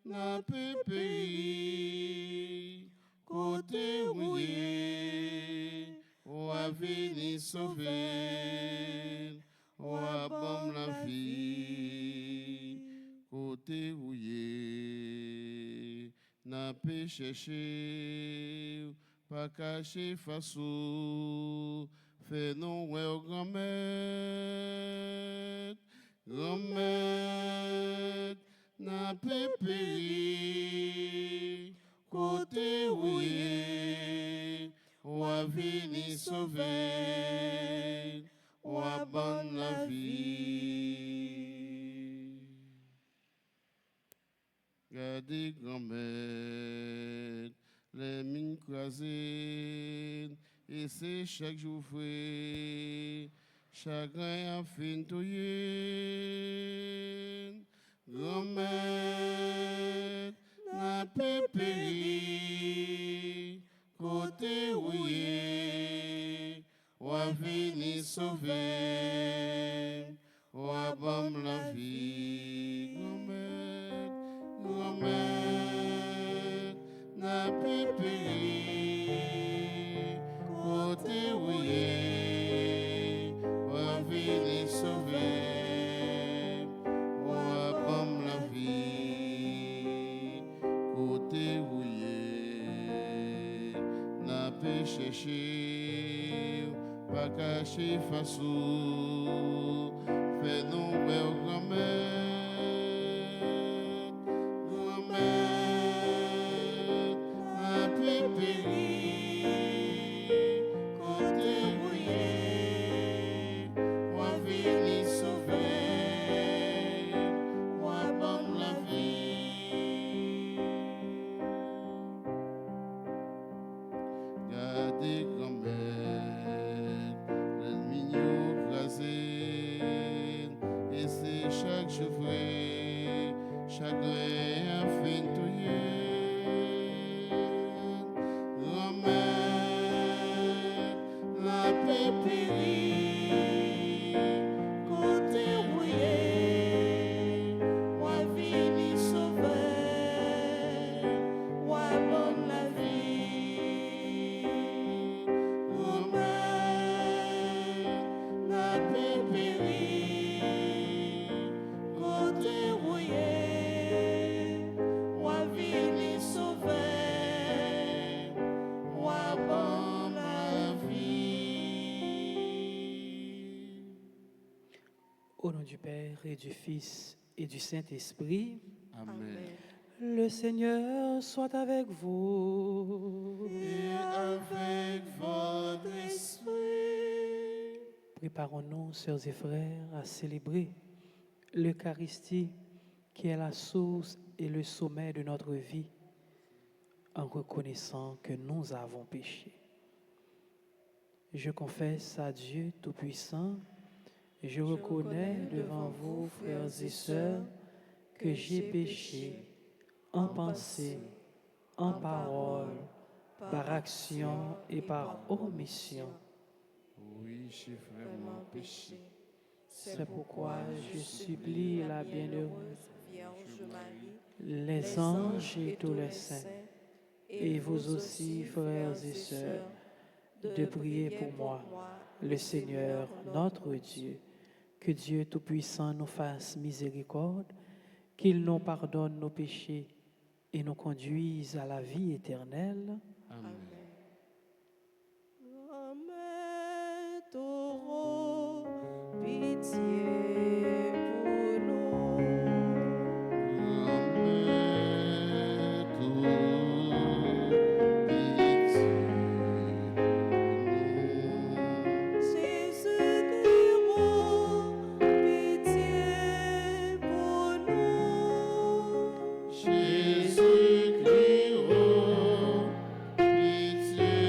n'a pu périr, côté rouillé, ou a vini sauver, ou a bon la vie, côté rouillé, n'a pu chercher, pas caché face au, fait non ouais au grand-mère, grand-mère, n'a pu périr, côté rouillé, ou a vini sauver, ou a bon la vie. Gardez grand-mère, les mines croisées, et c'est chaque jour frais, chagrin a fin touyer. Grand-mère, n'a pu périr, côté rouillé, ou a vini sauver, ou a bon la vie. Grand-mère, grand-mère, n'a pu périr, côté rouillé, ou a vini sauver, ou a bon la vie, côté rouillé, n'a pu chercher, pas caché face au, fait non belle grand-mère, grand-mère, n'a pu périr, côté rouillé, ou a vini sauver, ou a bon la vie. Gardez grand-mère, l'ennemi nous crasé, et c'est chaque jour vrai, chagrin a fin touyer. Grand-mère, la paix périt, côté rouillé, ou a vini sauver, ou a bon la vie. Grand-mère, la paix périt, côté rouillé, ou a vini sauver, ou a bon la vie. Au nom du Père et du Fils et du Saint-Esprit, Amen. le Seigneur soit avec vous. Et avec votre esprit. Préparons-nous, sœurs et frères, à célébrer l'Eucharistie qui est la source et le sommet de notre vie, en reconnaissant que nous avons péché. Je confesse à Dieu Tout-Puissant, je reconnais devant vous, frères et sœurs, que j'ai péché en pensée, en parole, par action et par omission. Oui, j'ai vraiment péché. C'est pourquoi je supplie la bienheureuse Vierge Marie, les anges et tous les saints, et vous aussi, frères et sœurs, de prier pour moi, le Seigneur, notre Dieu. Que Dieu Tout-Puissant nous fasse miséricorde, qu'il nous pardonne nos péchés et nous conduise à la vie éternelle. Amen. Grand-mère, t'auras pitié pour nous. Grand-mère, pitié Jésus-Christ, pitié pour nous. Jésus-Christ, pitié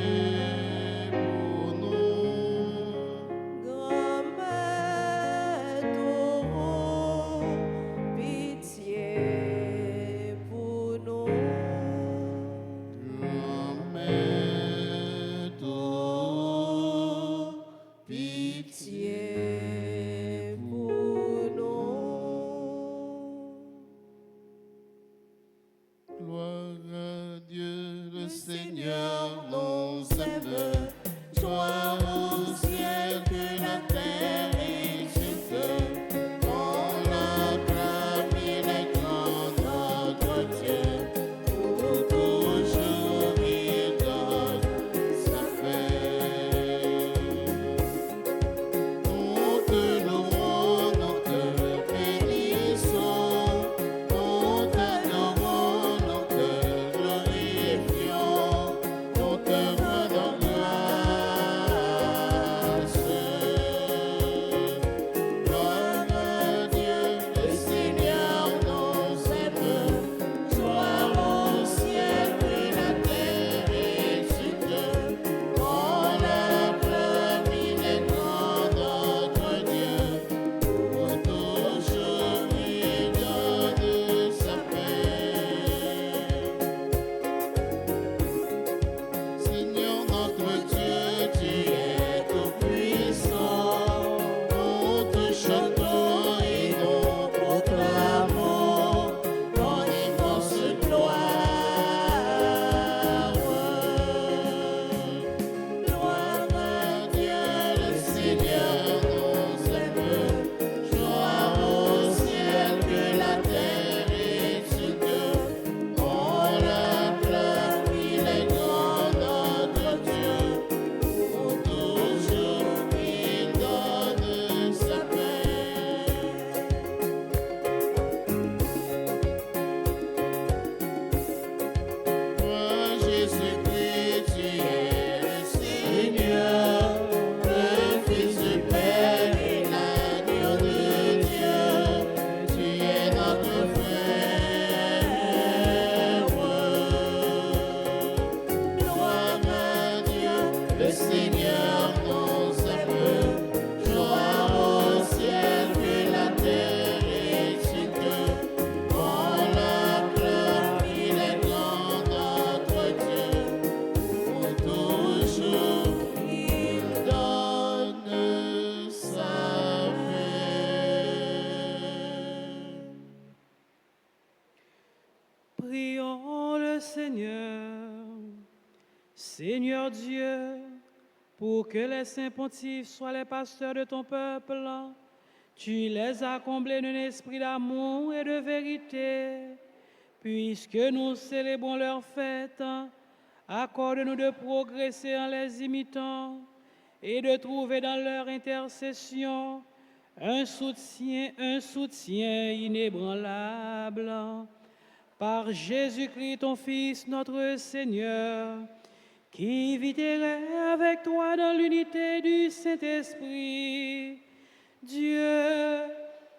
pour nous. Grand-mère, Gloire à Dieu, le Seigneur nous aime. Gloire au ciel que la terre excite. On acclame, il est grand notre Dieu. Pour toujours il donne sa paix. Nous te louons, nous te bénissons. Nous t'adorons, nous te glorifions. Nous te rendons grâce. Gloire à Dieu, le Seigneur nous aime. Gloire au ciel que la terre excite. On acclame, il est grand notre Dieu. Pour toujours il donne sa paix. Seigneur notre Dieu, tu es tout puissant. Nous te chantons et nous proclamons ton immense gloire. Gloire à Dieu, le Seigneur nous aime. Gloire au ciel que la terre excite. On l'acclame, il est grand notre Dieu. Pour toujours il donne sa paix. Toi, Jésus-Christ, tu es le Seigneur, le Fils du Père et l'agneau de Dieu. Tu es notre frère. Gloire à Dieu, le Seigneur nous aime. Gloire au ciel que la terre excite. On l'acclame, il est grand notre Dieu. Pour toujours il donne sa paix. Prions le Seigneur. Seigneur Dieu, pour que les saints pontifes soient les pasteurs de ton peuple, tu les as comblés d'un esprit d'amour et de vérité. Puisque nous célébrons leur fête, accorde-nous de progresser en les imitant et de trouver dans leur intercession un soutien inébranlable. Par Jésus-Christ, ton Fils, notre Seigneur, qui vit et règne avec toi dans l'unité du Saint-Esprit, Dieu,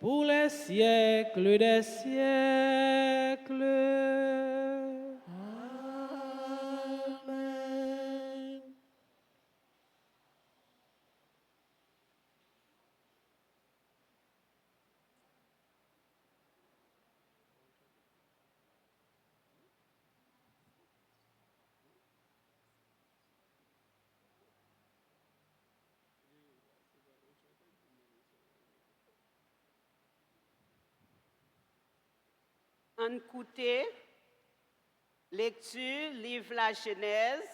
pour les siècles des siècles. Amen. En écouter, lecture, livre La Genèse,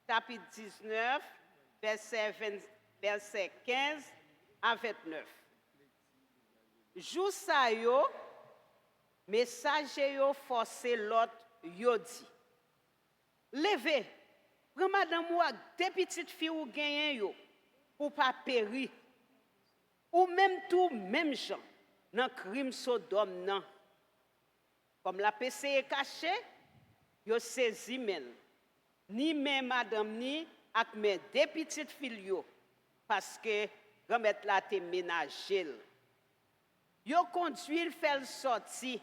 chapitre 19, verset 15 à 29. Jou sa yo, messager yo forcé l'autre yo dit. Levez, prends madame ou ak deux petites filles ou genyen yo, pour pas périr. Ou même tout, même gens, dans crime Sodome nan. Comme la PC est cachée, yo saisi men. Ni men madame ni ak men deux petites filles yo, parce que grand-mère la te ménagel. Yo conduit le fait sorti.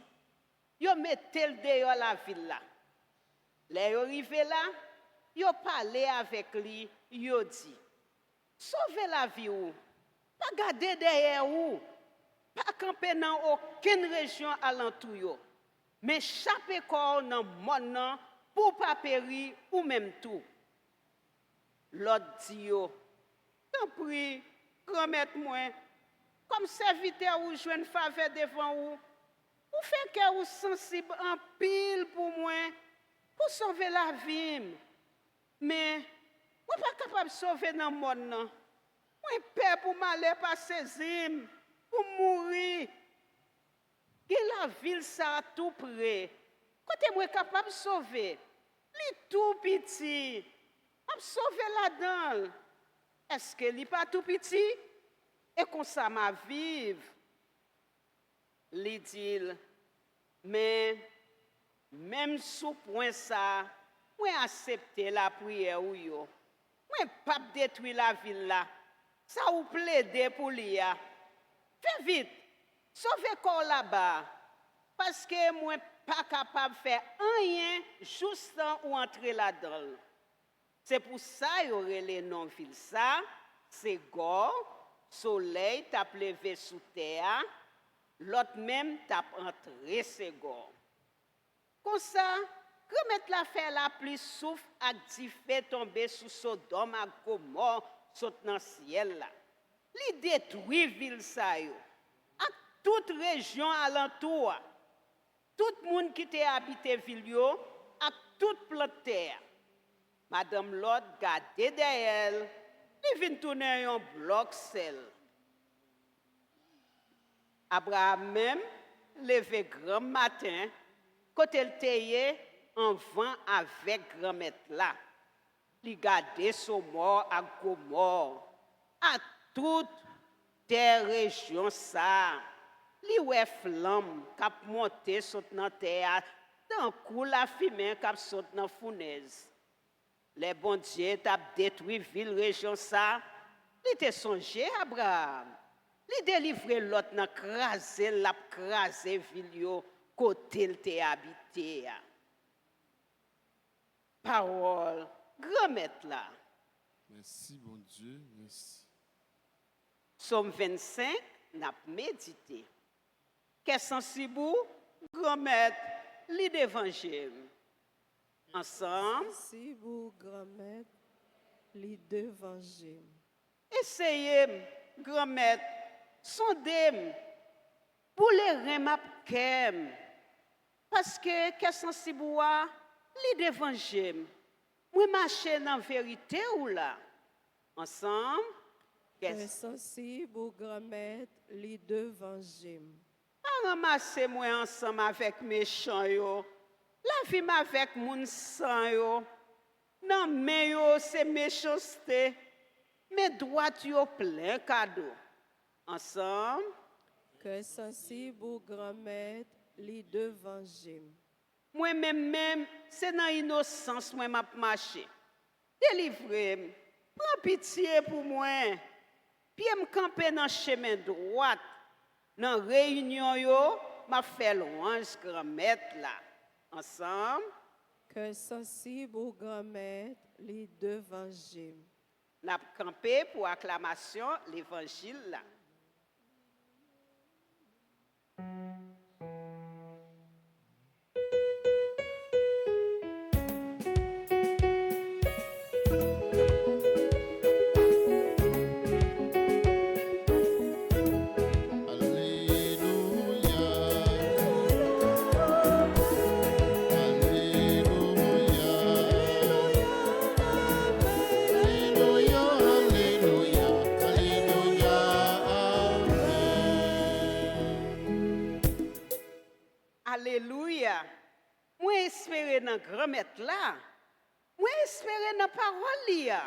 Yo mettait le dehors la ville là. Les yo arrivé là, yo parlé avec lui, yo dit: "Sauvez la vie ou, pas garder derrière ou, pas camper dans aucune région alentour yo, mais chaper corps dans monde nan pour pas périr ou même tout." L'autre dit yo: "T'en prie, grand-mère moi, comme serviteur ou joindre faveur devant ou, Ou fait que ou sensible en pile pour moi, pour sauver la vie. Mais, moi pas capable de sauver dans le monde. Non. Moi peur pour m'aller passer zim, pour mourir. Et la ville ça tout près. Côté moi capable de sauver. Li tout petit. Je sauver là-dedans. Est-ce que li pas tout petit? Et qu'on ça m'a vive. Li dit, mais même sous point ça, moi accepter la prière ou yo. Moi pas détruire la ville là. Ça ou plaider pour lui. Fais vite. Sauvez corps là-bas. Parce que moi pas capable de faire rien juste ou entrer là-dedans. C'est pour ça qu'il y aurait les noms ville ça, c'est gore, soleil t'a levé sous terre, l'autre même t'a entré c'est gore. Comme ça, remettre l'affaire la plus souffle et fait tomber sous Sodome et Gomorrhe saute dans le ciel là. Li détruit ville ça yo. À toute région alentour. Tout le monde qui était habité ville yo, à toute plante terre. Madame Lot gardé derrière elle, il vient tourner un bloc sel. Abraham même levé grand matin, côté le teye en vent avec grand maître là. Il gardé son mort à Gomorrhe, à toute terre région ça. Li wè flamme k'ap monte saute dans terre, dans coup la fumée k'ap saute dans fournaise. Les bon Dieu t'a détruit ville région ça. Li te songé Abraham. Li délivrer l'autre dans craser la craser ville yo côté le te habité. Parole grand maître là. Merci, bon Dieu, merci. Somme 25 n'a médité. Qu'est-ce sensible, grand maître, lit d'évangile. Ensemble, Si vous grand-mère, lit d'évangile. essayez, grand maître, sondez pour les remap kem. Parce que qu'est-ce sensible, lit d'évangile. Moi, marcher dans la vérité ou là. Ensemble, Sensible grand-mère, lit d'évangile. ramassez-moi ensemble avec mes chants yo. La vie avec moun sang yo. Non mais yo c'est méchanceté. Mes droits yo plein cadeau. Ensemble, Que sensible grand-mère, lit d'évangile. moi-même c'est dans innocence moi m'a marché. Délivrez-moi. Prends pitié pour moi. Puis me camper dans chemin droit. Dans réunion yo, m'a fait louange grand maître là. Ensemble, Que sensible grand-mère, lit d'évangile. n'a campé pour acclamation l'évangile là. Alléluia. Moi espérer dans grand maître là. Moi espérer dans parole là.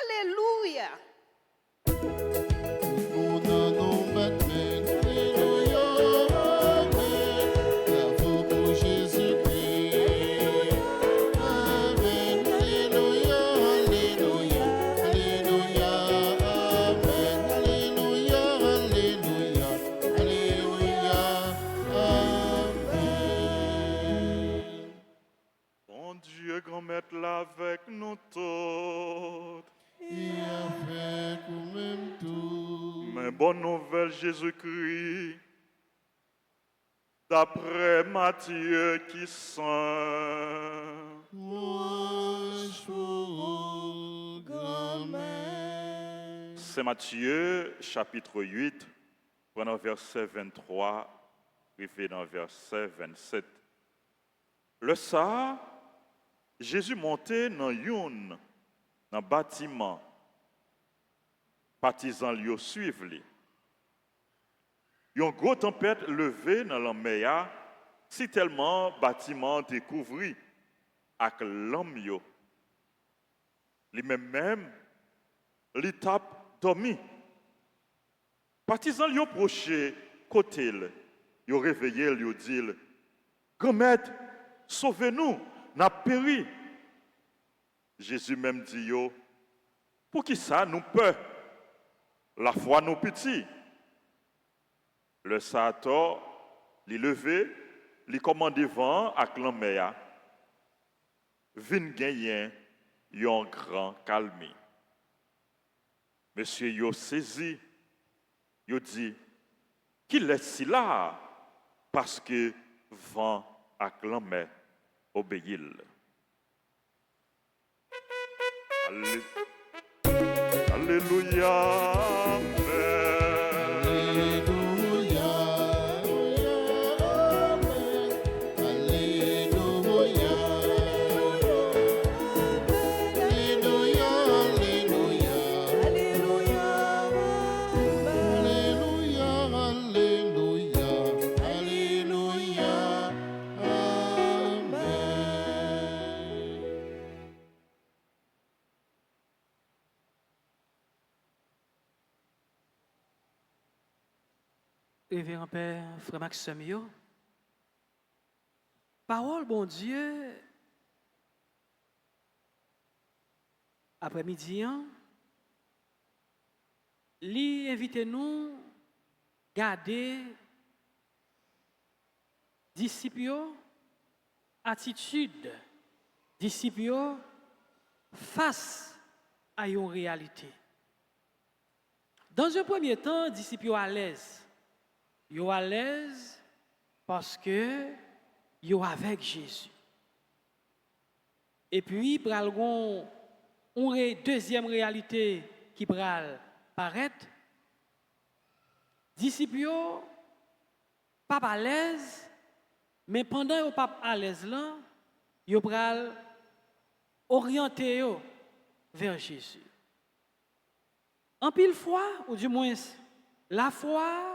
Alléluia. Mon nom Batman, alléluia, amen. Bravo pour Jésus-Christ. Amen, alléluia, alléluia, alléluia, amen. Alléluia, alléluia, alléluia, amen. Bon Dieu, grand-maître, là avec nous tous. Et avec vous-même tout. Mais bonne nouvelle, Jésus-Christ. D'après Matthieu qui saint. Louange pour grand-mère. C'est Matthieu, chapitre 8, prenons verset 23 rivé dans verset 27. Le ça, Jésus montait dans un bâtiment. Partisans lui suivent lui. Une grosse tempête levée dans la mer, si tellement bâtiment découvert avec l'homme yo. Lui même li tape dormi. Partisans lui approché côté yo réveillé lui dit grand maître sauvez-nous n'a péri. Jésus même dit yo pour qui ça nous peur la foi nous petits. Le Satan li levé li commande vent avec la mer vin gagner yon grand calme. Monsieur yo saisi, yo dit, qu'il est si là, parce que vent à clamé obéit. Alléluia. Révérend Père, Frère Maxime, yo. Parole, bon Dieu, après-midi, li invite nous garder disciples, attitude, disciples face à une réalité. Dans un premier temps, disciples à l'aise. Yo à l'aise parce que yo avec Jésus. Et puis, pral gon une deuxième réalité qui pral paraître. Disciples yo pas à l'aise, mais pendant yo pas à l'aise là, yo pral orienter yo vers Jésus. En pile fois, ou du moins la foi,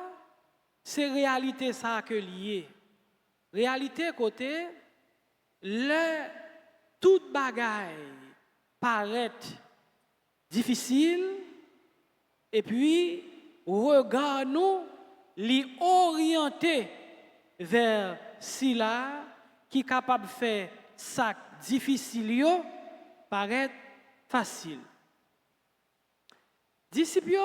c'est réalité ça que lié. Réalité côté le toute bagaille paraît difficile et puis regard nous li orienter vers cela qui est capable de faire ça difficile yo paraît facile. Disciples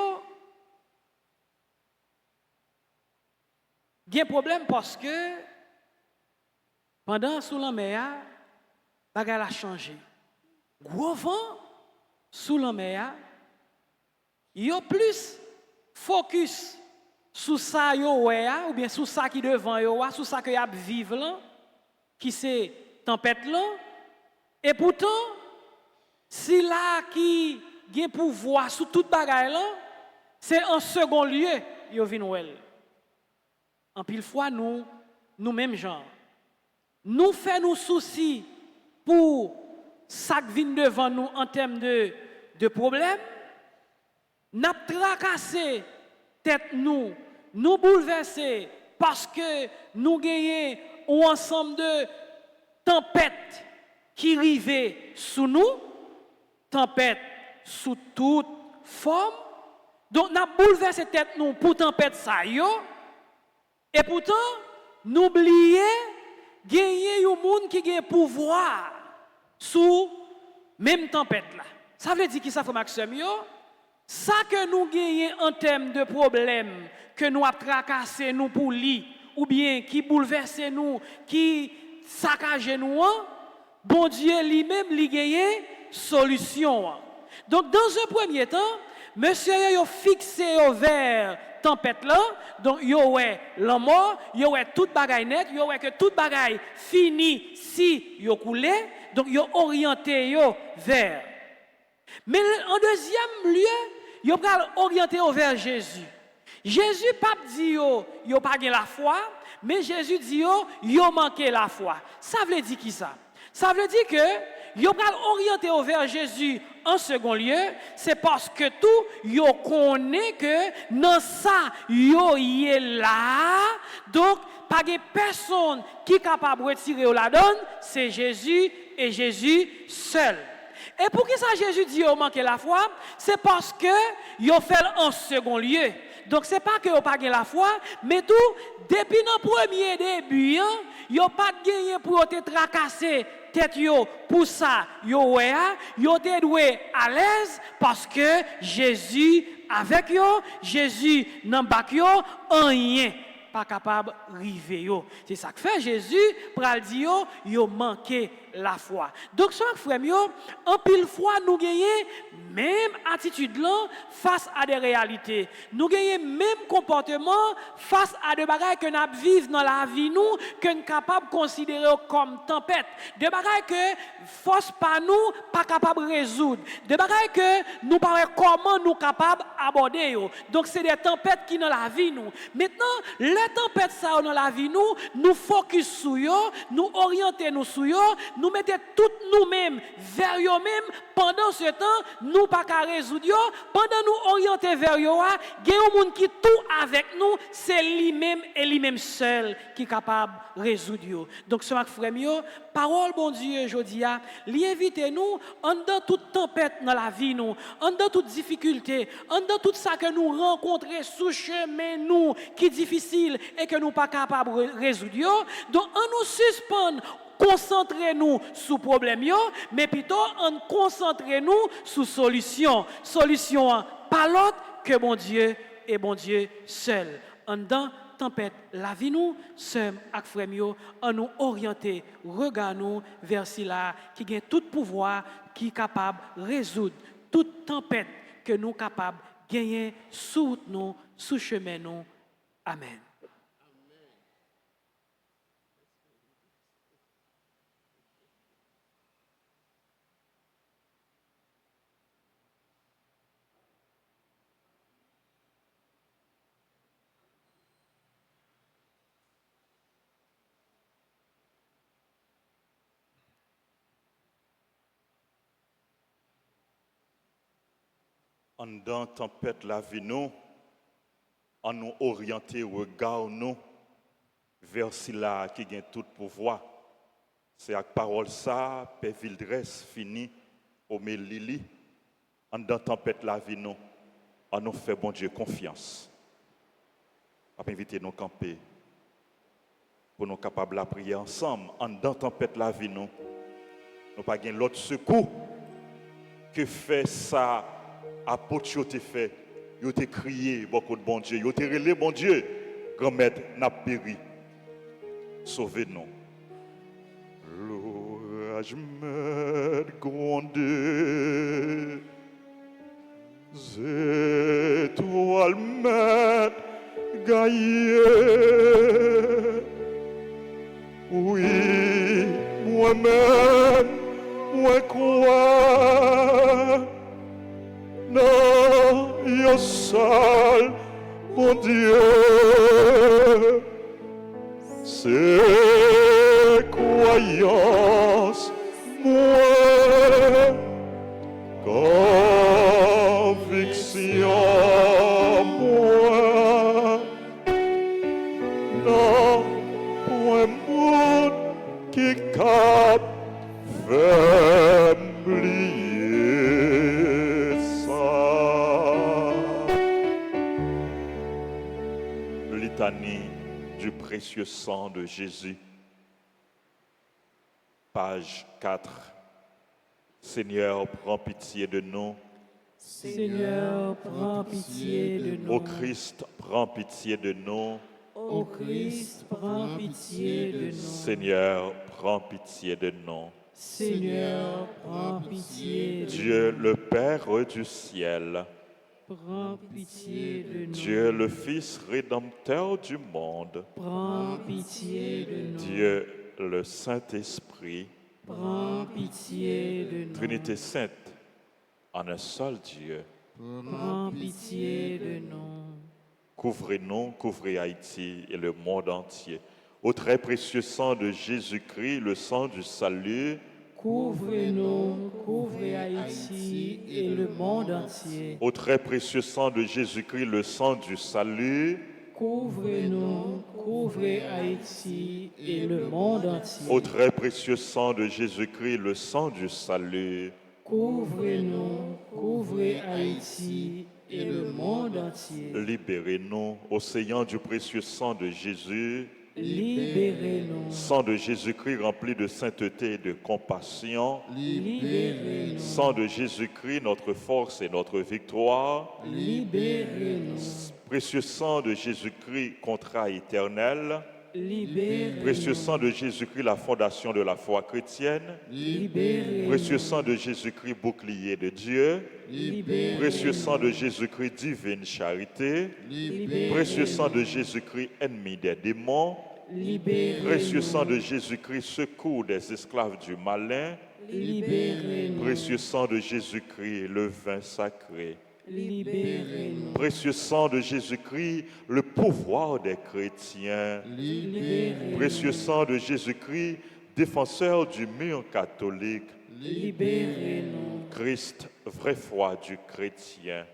il y a un problème parce que pendant sous la mer, bagarre a changé. Gros vent sous la mer, il y a plus focus sur ça yo ou bien sur ça qui devant yo, sur ça que y a vivre là, qui c'est tempête là. Et pourtant, si là qui a pouvoir sur toute bagarre là, c'est en second lieu yo vinn wel. En pile fois, nous-mêmes gens, nous faisons nos soucis pour ça qui vient devant nous en termes de problèmes, nous tracassé tête nous bouleverser parce que nous gagnons un ensemble de tempêtes qui arrivent sous nous, tempêtes sous toute forme. Donc, nous bouleversé tête nous pour tempête ça yo. Et pourtant, n'oubliez, gagner un monde qui a pouvoir sous même tempête là. Ça veut dire qui ça fait Maxime yo? Ça que nous gagnons en termes de problèmes que nous a tracassé nous pour lui ou bien qui bouleverse nous, qui saccage nous, bon Dieu lui-même lui gagne solution. Donc dans un premier temps, monsieur yo fixé vers tempête là, donc yo ouais la mort, yo ouais toute bagaille net, yo ouais que toute bagaille fini si yo coulé, donc yo orienté yo vers. Mais en deuxième lieu, yo pral orienté vers Jésus. Jésus pas dit yo pas la foi, Mais Jésus dit yo manqué la foi. Ça veut dire qui ça? Ça veut dire que yo pral orienté vers Jésus en second lieu, c'est parce que tout yo connaît que dans ça yo y est là. Donc pas de personne qui est capable de retirer la donne, c'est Jésus et Jésus seul. Et pour qui ça Jésus dit yo manqué la foi, c'est parce que yo fait en second lieu. Donc c'est pas que yo pas gagné la foi, mais tout depuis dans premier début, yo pas gagné pour te tracasser tête yo pour ça yo te doué à l'aise parce que Jésus avec yo, Jésus dans bak yo rien pas capable river yo. C'est ça que fait Jésus pral di yo manqué la foi. Donc ça frère yo, en pile fois nous gagner même attitude là face à des réalités. Nous gagner même comportement face à des bagages que nous vivons dans la vie nous que nous capable considérer comme tempête. Des bagages que force pas nous pas capable résoudre. Des bagages que nous pas comment nous capable aborder yo. Donc c'est des tempêtes qui dans la vie nous. Maintenant les tempêtes ça dans la vie nous focus sur yo, nous orienter nous sur yo, nous mettons toutes nous-mêmes vers eux-mêmes. Pendant ce temps, nous pas qu'à résoudre. Pendant nous orienter vers eux, il y a un monde qui tout avec nous, c'est lui-même et lui-même seul qui est capable de résoudre. Donc, ce frère, parole bon Dieu, je dis, l'invite nous, en dans toute tempête dans la vie, nous, en dans toute difficulté, en dans tout ça que nous rencontrons sous chemin, nous, qui est difficile et que nous pas capables de résoudre. Donc, on nous suspend. Concentrez-nous sur problème yo, mais plutôt en concentrez-nous sur solution. Solution pas l'autre que bon Dieu et bon Dieu seul. En dans tempête la vie nous sommes avec frère yo, en nous orienter, regard nous vers là qui gagne tout pouvoir, qui est capable de résoudre toute tempête que nous capable gagner sous nous, sous chemin nous. Amen. En dans tempête la vie nous, en nous orienter regard nous vers là qui gagne tout pouvoir. C'est avec parole ça, Père Vildresse fini au Lili. En dans tempête la vie nous, en nous fait bon Dieu confiance. On inviter nous camper pour nous capables de prier ensemble. En dans tempête la vie nous, nous pas gain l'autre secours que fait ça. Apôtre yo te fait, yo te crié beaucoup de bon Dieu, yo te relé bon Dieu, grand-maître n'a péri. Sauvez-nous. L'orage m'aide grondé, étoiles m'aide gaillé. Oui, moi-même, moi crois. Non, yo seul, mon Dieu, c'est croyance, moi, conviction, moi, non, point monde qui cap fait m'oublier. Du précieux sang de Jésus. Page 4. Seigneur, prends pitié de nous. Seigneur, prends pitié de nous. Ô Christ, prends pitié de nous. Ô Christ, prends pitié de nous. Seigneur, prends pitié de nous. Seigneur, prends pitié de nous. Dieu le Père du ciel. Prends pitié de nous. Dieu le Fils rédempteur du monde. Prends pitié de nous. Dieu le Saint-Esprit. Prends pitié de nous. Trinité sainte, en un seul Dieu. Prends pitié de nous. Couvrez-nous, couvrez Haïti et le monde entier Au très précieux sang de Jésus-Christ, le sang du salut. Couvre-nous, couvre Haïti et le monde entier. Au très précieux sang de Jésus-Christ, le sang du salut. Couvre-nous, couvre Haïti et le monde entier. Au très précieux sang de Jésus-Christ, le sang du salut. Couvre-nous, couvre Haïti et le monde entier. Libérez-nous, océan du précieux sang de Jésus. Libérez-nous, Sang de Jésus-Christ rempli de sainteté et de compassion. libérez-nous, Sang de Jésus-Christ, notre force et notre victoire. libérez-nous, Précieux sang de Jésus-Christ, contrat éternel. libérez-nous, Précieux sang de Jésus-Christ, la fondation de la foi chrétienne. libérez-nous, Précieux sang de Jésus-Christ, bouclier de Dieu. libérez-nous, Précieux sang de Jésus-Christ, divine charité. Précieux sang de Jésus-Christ, ennemi des démons. libérez-nous, Précieux sang de Jésus-Christ, secours des esclaves du malin. libérez-nous, Précieux sang de Jésus-Christ, le vin sacré. libérez-nous, Précieux sang de Jésus-Christ, le pouvoir des chrétiens. libérez-nous, Précieux sang de Jésus-Christ, défenseur du mur catholique. libérez-nous, Christ, vraie foi du chrétien.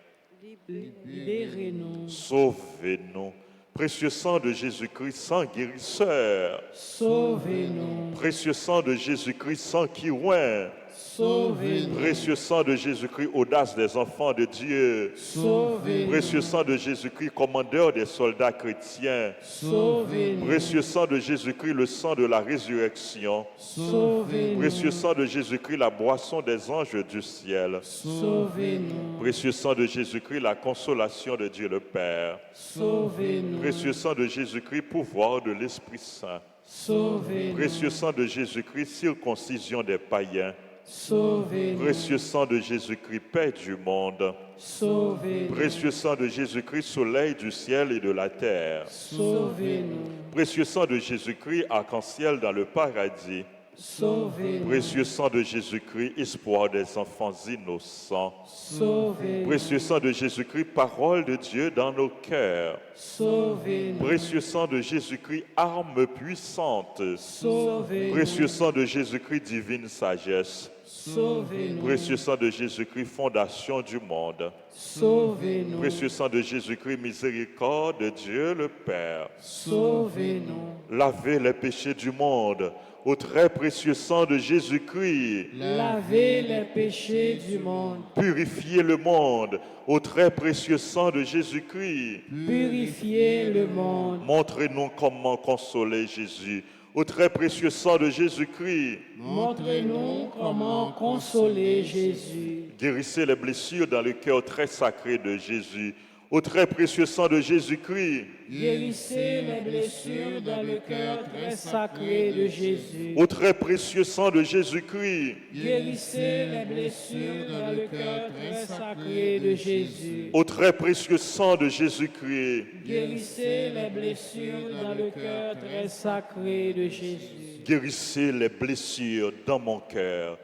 libérez-nous, Sauvez-nous. Précieux sang de Jésus-Christ, sang guérisseur. sauvez-nous, Précieux sang de Jésus-Christ, sang qui oint. sauvez-nous, Précieux sang de Jésus-Christ, audace des enfants de Dieu. sauvez-nous, Précieux sang de Jésus-Christ, commandeur des soldats chrétiens. sauvez-nous, Précieux sang de Jésus-Christ, le sang de la résurrection. sauvez-nous, Précieux sang de Jésus-Christ, la boisson des anges du ciel. sauvez-nous, Précieux sang de Jésus-Christ, la consolation de Dieu le Père. sauvez-nous, Précieux sang de Jésus-Christ, pouvoir de l'Esprit Saint. sauvez-nous, Précieux sang de Jésus-Christ, circoncision des païens. sauvez-nous, Précieux sang de Jésus-Christ, paix du monde. sauvez-nous, Précieux sang de Jésus-Christ, soleil du ciel et de la terre. sauvez-nous, Précieux sang de Jésus-Christ, arc-en-ciel dans le paradis. sauvez-nous, Précieux sang de Jésus-Christ, espoir des enfants innocents. sauvez-nous, Précieux sang de Jésus-Christ, parole de Dieu dans nos cœurs. sauvez-nous, Précieux sang de Jésus-Christ, arme puissante. sauvez-nous, Précieux sang de Jésus-Christ, divine sagesse. sauvez-nous, Précieux sang de Jésus-Christ, fondation du monde. sauvez-nous, Précieux sang de Jésus-Christ, miséricorde de Dieu le Père. sauvez-nous, Lavez les péchés du monde au très précieux sang de Jésus-Christ. lavez les péchés du monde, Purifiez le monde au très précieux sang de Jésus-Christ. purifiez le monde, Montrez-nous comment consoler Jésus au très précieux sang de Jésus-Christ. montrez-nous comment consoler Jésus, Guérissez les blessures dans le cœur très sacré de Jésus au très précieux sang de Jésus-Christ. guérissez les blessures dans le cœur très sacré de Jésus, Au très précieux sang de Jésus-Christ. guérissez les blessures dans le cœur très sacré de Jésus, Au très précieux sang de Jésus-Christ. guérissez les blessures dans le cœur très sacré de Jésus, Guérissez les blessures dans mon cœur.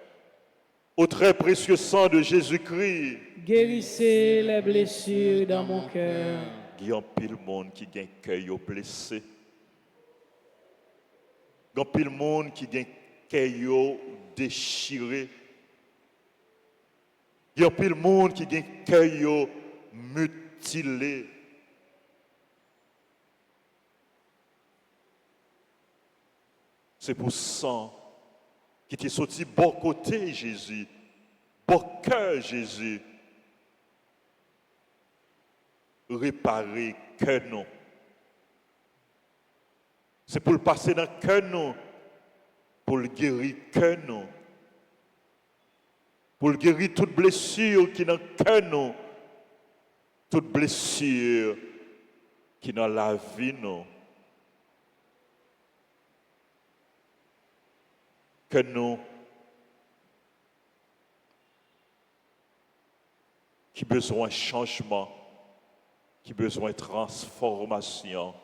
Au très précieux sang de Jésus-Christ. guérissez les blessures dans mon cœur, Il y a pile monde qui a un cœur blessé. Il y a pile monde qui a un cœur déchiré. Il y a pile monde qui a un cœur mutilé. C'est pour ça qui t'est sorti bon côté Jésus, bon cœur Jésus. Réparer cœur nous. C'est pour le passer dans le cœur nous, pour le guérir cœur nous, pour le guérir toute blessure qui est dans le cœur nous, toute blessure qui est dans la vie nous. Que nous qui besoin de changement, qui besoin de transformation,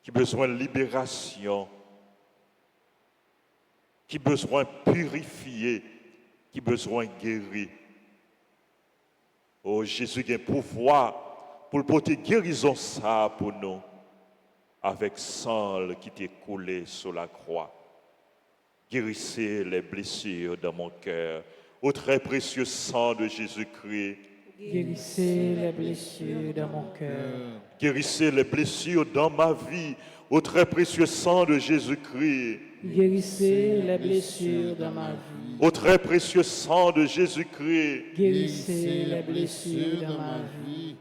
qui besoin de libération, qui besoin de purifier, qui besoin de guérir. Oh, Jésus a un pouvoir pour le porter guérison ça pour nous. avec sang qui t'est coulé sur la croix. Guérissez les blessures dans mon cœur, au très précieux sang de Jésus-Christ. Guérissez les blessures dans mon cœur. Guérissez les blessures dans ma vie, au très précieux sang de Jésus-Christ. Guérissez les blessures dans ma vie. Au très précieux sang de Jésus-Christ. Guérissez les blessures dans ma vie.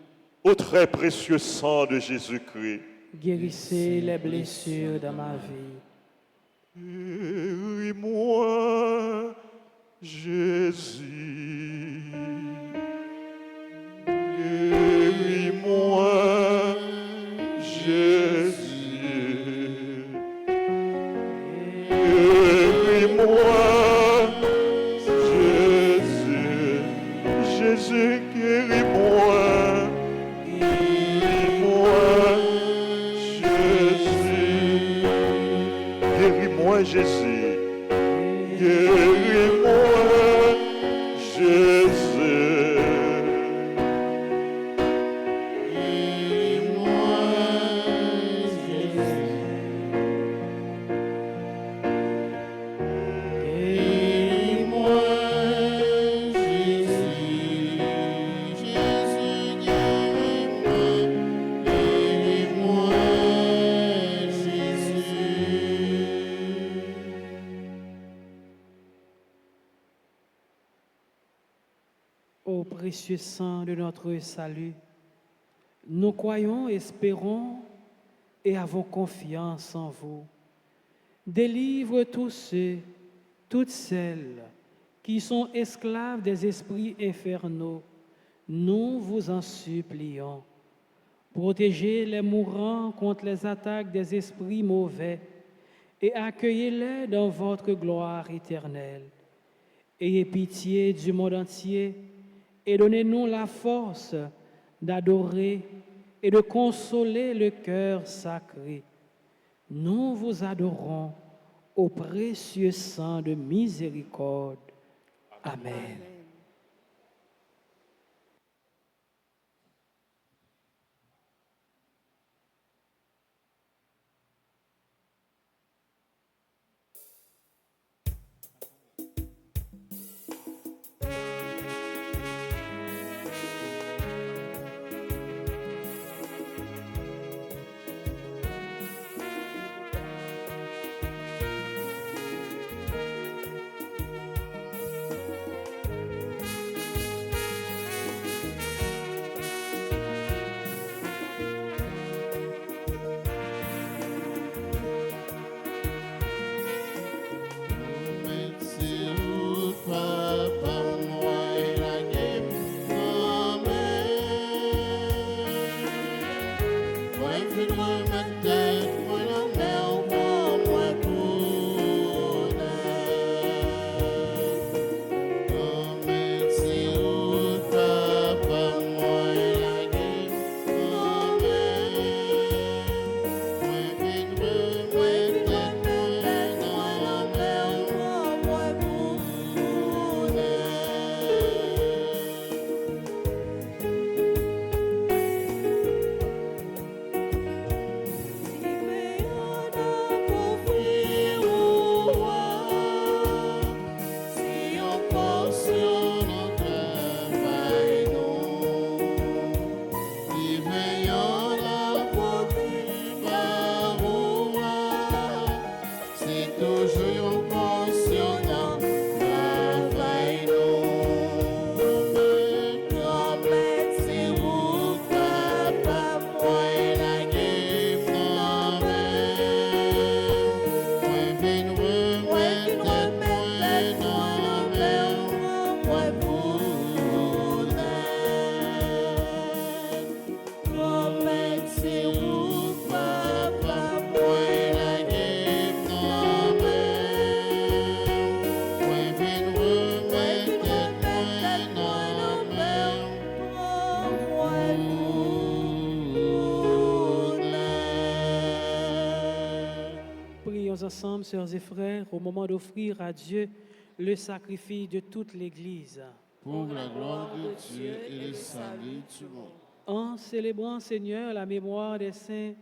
Au très précieux sang de Jésus-Christ. Guérissez les blessures dans ma vie. Guéris-moi, Jésus. Guéris-moi, Jésus. Guéris-moi, Jésus. Jésus, guéris-moi. Guéris-moi, Jésus. Guéris-moi, Jésus. Guéris-moi, Jésus. Ô précieux sang de notre salut, nous croyons, espérons et avons confiance en vous. Délivre tous ceux, toutes celles qui sont esclaves des esprits infernaux. Nous vous en supplions. Protégez les mourants contre les attaques des esprits mauvais et accueillez-les dans votre gloire éternelle. Ayez pitié du monde entier et donnez-nous la force d'adorer et de consoler le cœur sacré. Nous vous adorons au précieux sang de miséricorde. Amen. Ensemble, sœurs et frères, au moment d'offrir à Dieu le sacrifice de toute l'Église. Pour la gloire de Dieu et le salut du monde. En célébrant, Seigneur, la mémoire des saints,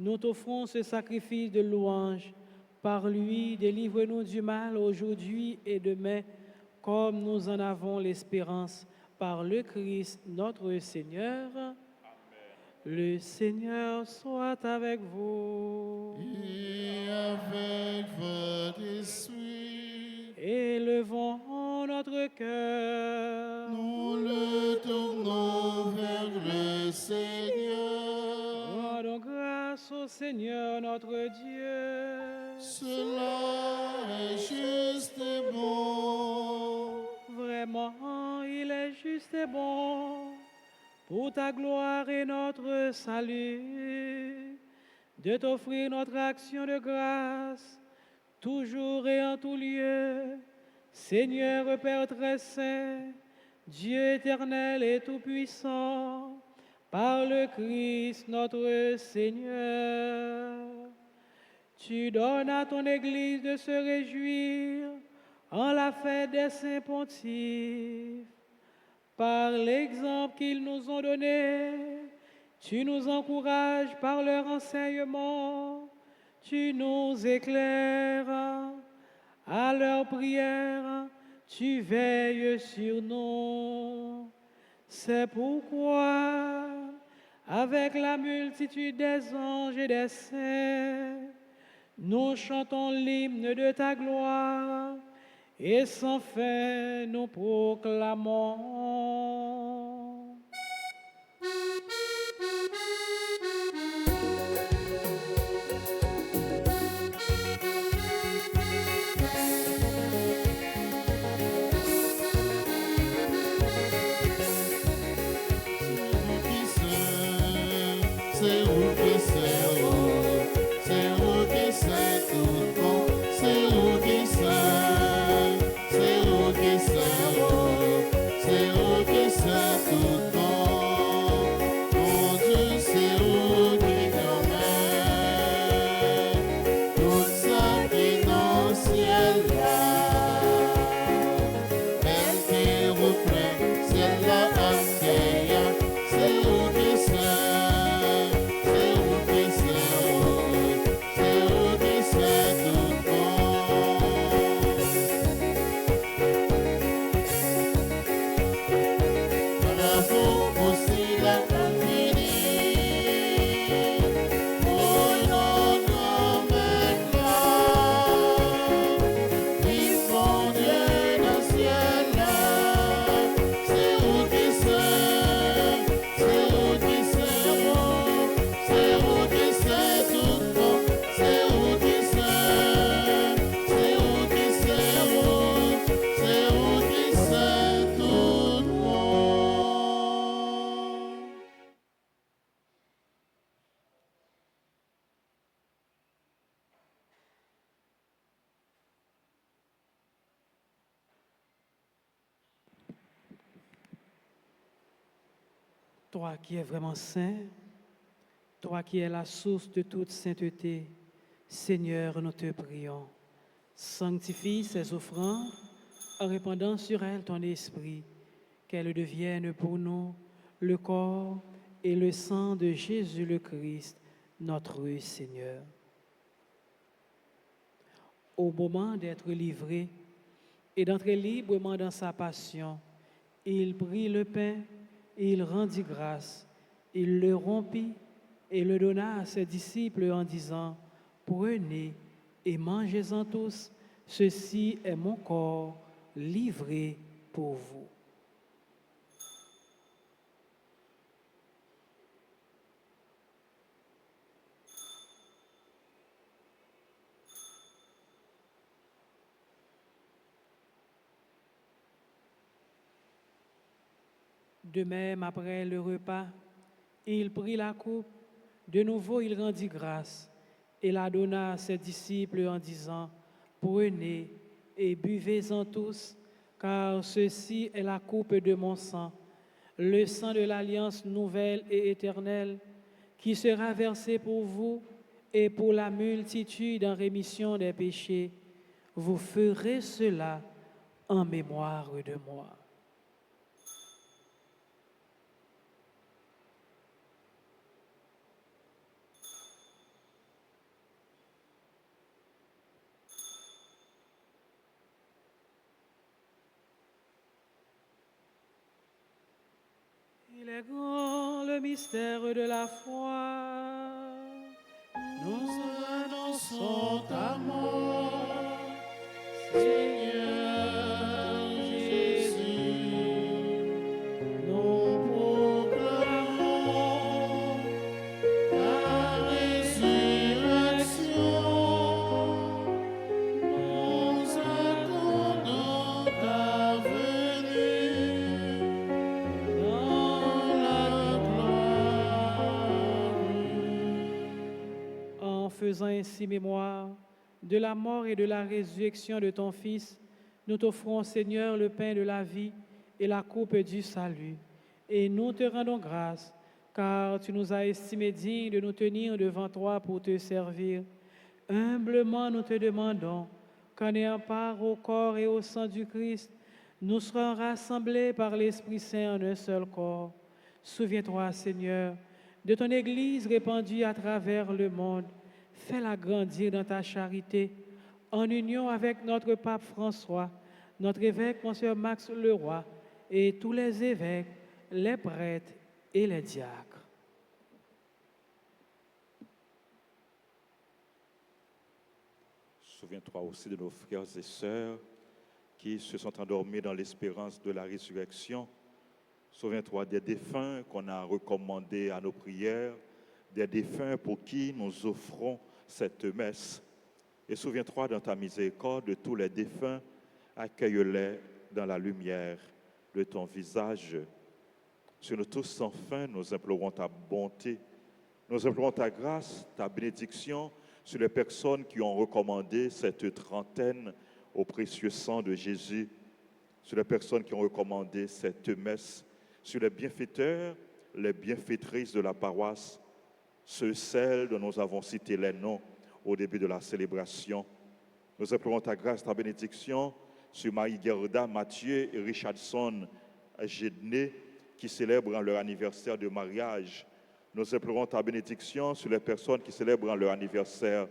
Nous t'offrons ce sacrifice de louange. Par lui, délivre-nous du mal aujourd'hui et demain, comme nous en avons l'espérance. Par le Christ notre Seigneur. Le Seigneur soit avec vous. Et avec votre esprit, Élevons notre cœur. nous le tournons vers le Seigneur. Rendons grâce au Seigneur notre Dieu. Cela est juste et bon. Vraiment, il est juste et bon, pour ta gloire et notre salut, de t'offrir notre action de grâce, toujours et en tout lieu, Seigneur Père très saint, Dieu éternel et tout-puissant, par le Christ notre Seigneur. Tu donnes à ton Église de se réjouir en la fête des saints pontifes. Par l'exemple qu'ils nous ont donné, tu nous encourages par leur enseignement, tu nous éclaires. À leur prière, tu veilles sur nous. C'est pourquoi, avec la multitude des anges et des saints, nous chantons l'hymne de ta gloire et sans fin nous proclamons. C'est vous qui c'est haut, c'est vous qui c'est tout bon, c'est vous qui c'est vous qui c'est haut, c'est vous qui c'est tout bon. Mon Dieu, c'est vous qui nommez tout ça qui dans le ciel là. Elle qui reprend, ciel là accueillant, c'est vous qui c'est. Toi qui es vraiment saint, toi qui es la source de toute sainteté, Seigneur, nous te prions. Sanctifie ces offrandes en répandant sur elles ton esprit, qu'elles deviennent pour nous le corps et le sang de Jésus le Christ, notre Seigneur. Au moment d'être livré et d'entrer librement dans sa passion, il prit le pain, il rendit grâce, il le rompit et le donna à ses disciples en disant, « Prenez et mangez-en tous, ceci est mon corps livré pour vous. » De même, après le repas, il prit la coupe. De nouveau, il rendit grâce et la donna à ses disciples en disant, « Prenez et buvez-en tous, car ceci est la coupe de mon sang, le sang de l'alliance nouvelle et éternelle, qui sera versé pour vous et pour la multitude en rémission des péchés. Vous ferez cela en mémoire de moi. » C'est grand le mystère de la foi. Nous annonçons ta mort, Seigneur Jésus. Nous proclamons ta résurrection. Nous attendons ta venue dans la gloire. En faisant ainsi mémoire de la mort et de la résurrection de ton Fils, nous t'offrons, Seigneur, le pain de la vie et la coupe du salut. Et nous te rendons grâce, car tu nous as estimés dignes de nous tenir devant toi pour te servir. Humblement, nous te demandons qu'en ayant part au corps et au sang du Christ, nous serons rassemblés par l'Esprit Saint en un seul corps. Souviens-toi, Seigneur, de ton Église répandue à travers le monde. Fais-la grandir dans ta charité, en union avec notre pape François, notre évêque, Monseigneur Max Leroy, et tous les évêques, les prêtres et les diacres. Souviens-toi aussi de nos frères et sœurs qui se sont endormis dans l'espérance de la résurrection. Souviens-toi des défunts qu'on a recommandés à nos prières, des défunts pour qui nous offrons cette messe. Et souviens-toi dans ta miséricorde de tous les défunts, accueille-les dans la lumière de ton visage. Sur nous tous sans fin, nous implorons ta bonté, nous implorons ta grâce, ta bénédiction sur les personnes qui ont recommandé cette trentaine au précieux sang de Jésus, sur les personnes qui ont recommandé cette messe, sur les bienfaiteurs, les bienfaitrices de la paroisse, celles dont nous avons cité les noms au début de la célébration. Nous implorons ta grâce, ta bénédiction sur Marie-Gerda, Mathieu et Richardson Gédné, qui célèbrent leur anniversaire de mariage. Nous implorons ta bénédiction sur les personnes qui célèbrent leur anniversaire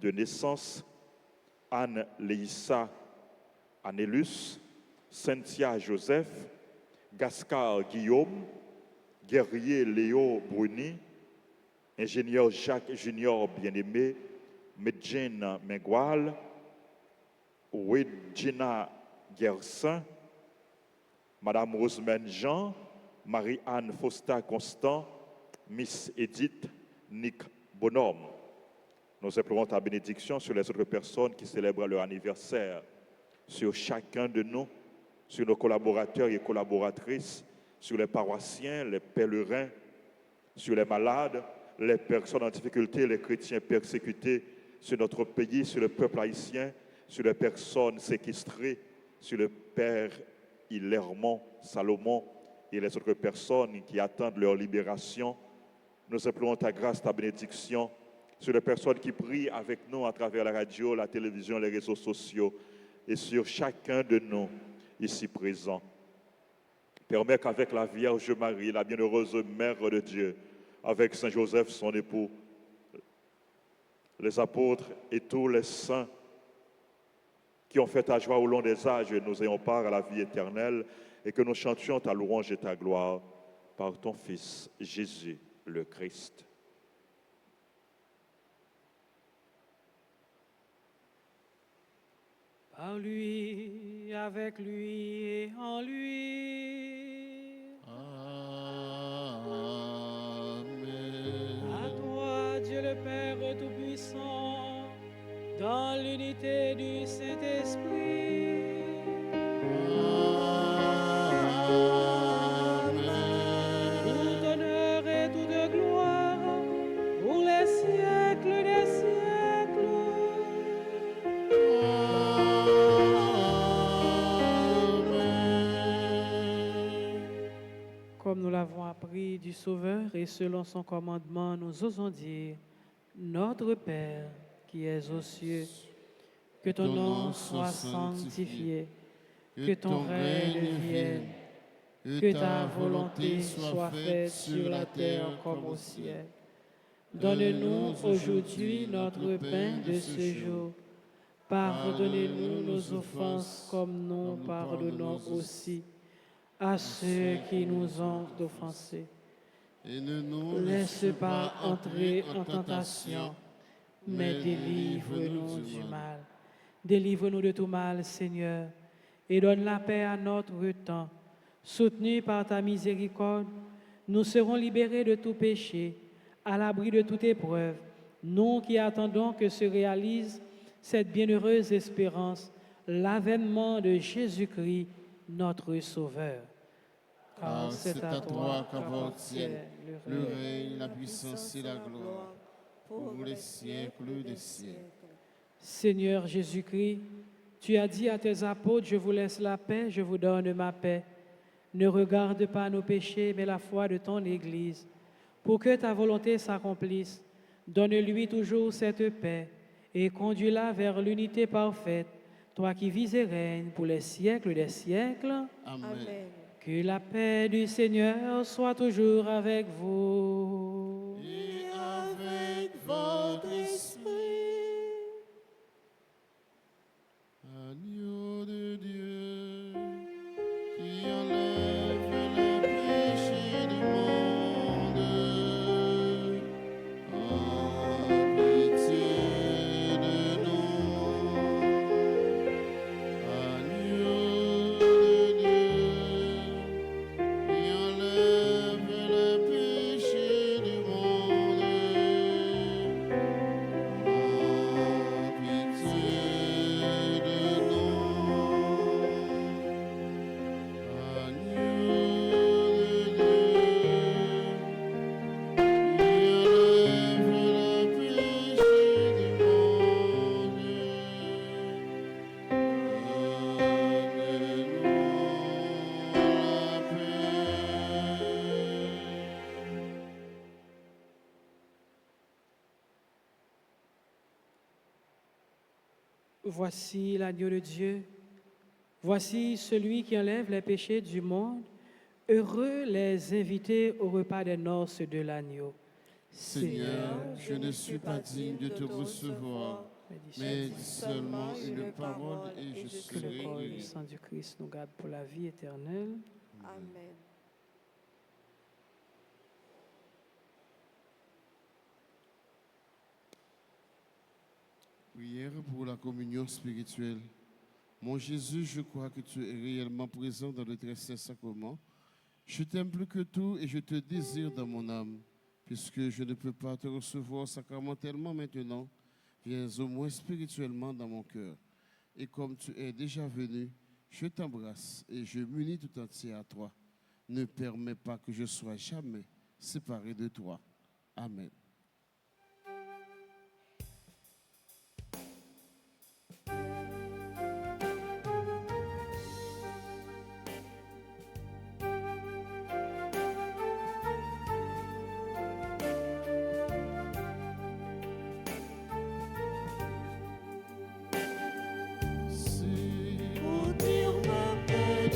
de naissance. Anne Léissa Anélus, Cynthia Joseph, Gascar Guillaume, Guerrier Léo Bruni, ingénieur Jacques Junior Bien-Aimé, Medjane Mengual, Wedjina Gersin, Madame Rosemène Jean, Marie-Anne Fausta Constant, Miss Edith Nick Bonhomme. Nous implorons ta bénédiction sur les autres personnes qui célèbrent leur anniversaire, sur chacun de nous, sur nos collaborateurs et collaboratrices, sur les paroissiens, les pèlerins, sur les malades, les personnes en difficulté, les chrétiens persécutés, sur notre pays, sur le peuple haïtien, sur les personnes séquestrées, sur le Père Hilairement, Salomon et les autres personnes qui attendent leur libération. Nous implorons ta grâce, ta bénédiction sur les personnes qui prient avec nous à travers la radio, la télévision, les réseaux sociaux et sur chacun de nous ici présents. Permets qu'avec la Vierge Marie, la bienheureuse Mère de Dieu, avec Saint Joseph, son époux, les apôtres et tous les saints qui ont fait ta joie au long des âges, nous ayons part à la vie éternelle et que nous chantions ta louange et ta gloire par ton Fils, Jésus le Christ. Par lui, avec lui et en lui. Amen. À toi, Dieu le Père Tout-Puissant, dans l'unité du Saint-Esprit. Tout honneur et toute gloire pour les siècles des siècles. Comme nous l'avons appris du Sauveur et selon son commandement, nous osons dire, Notre Père qui es aux cieux, que ton nom soit sanctifié, que ton règne vienne, que ta volonté soit faite sur la terre comme au ciel. Donne-nous aujourd'hui notre pain de ce jour. Pardonnez-nous nos offenses comme nous pardonnons aussi à ceux qui nous ont offensés. Et ne nous Laisse pas entrer en tentation, mais délivre-nous du mal. Délivre-nous de tout mal, Seigneur, et donne la paix à notre temps. Soutenus par ta miséricorde, nous serons libérés de tout péché, à l'abri de toute épreuve, nous qui attendons que se réalise cette bienheureuse espérance, l'avènement de Jésus-Christ, notre Sauveur. Car c'est à toi qu'appartiennent le règne, la puissance et la gloire, pour les siècles des siècles. Seigneur Jésus-Christ, tu as dit à tes apôtres, je vous laisse la paix, je vous donne ma paix. Ne regarde pas nos péchés, mais la foi de ton Église. Pour que ta volonté s'accomplisse, donne-lui toujours cette paix et conduis-la vers l'unité parfaite, toi qui vis et règnes pour les siècles des siècles. Amen. Amen. Que la paix du Seigneur soit toujours avec vous. Et avec votre esprit. Agneau de Dieu, qui enlève les péchés du monde, aie pitié de nous. Agneau de Dieu, qui enlève les péchés du monde, aie pitié de nous. Agneau de Dieu, qui enlève les péchés du monde, Voici l'agneau de Dieu. Voici celui qui enlève les péchés du monde. Heureux les invités au repas des noces de l'agneau. Seigneur, je ne suis pas digne de te recevoir, mais dis seulement une parole et je que le serai corps et le guéri. sang du Christ nous garde pour la vie éternelle. Amen. Prière pour la communion spirituelle. Mon Jésus, je crois que tu es réellement présent dans le très saint sacrement. Je t'aime plus que tout et je te désire dans mon âme. Puisque je ne peux pas te recevoir sacramentellement maintenant, viens au moins spirituellement dans mon cœur. Et comme tu es déjà venu, je t'embrasse et je m'unis tout entier à toi. Ne permets pas que je sois jamais séparé de toi. Amen. Si pour dire ma peine,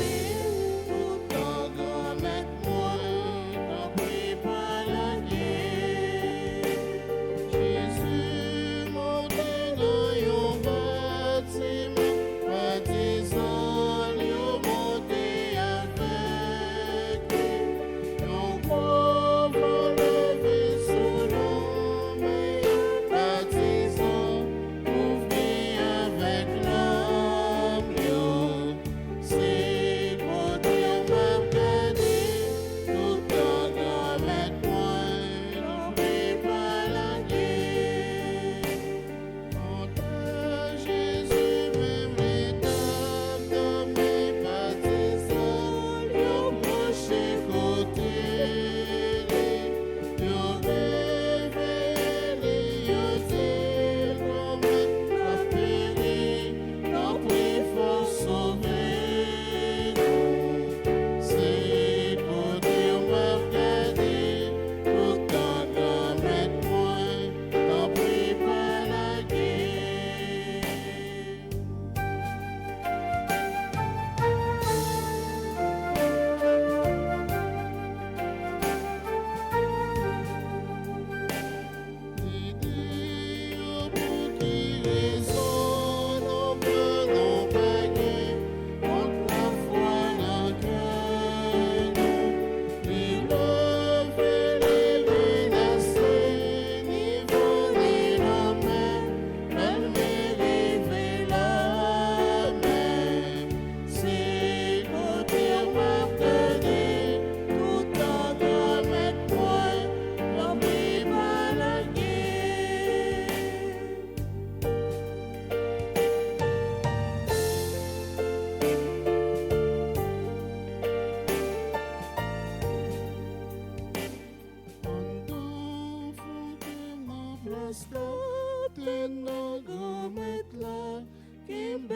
pourtant grand mettre moi, compris par la guerre.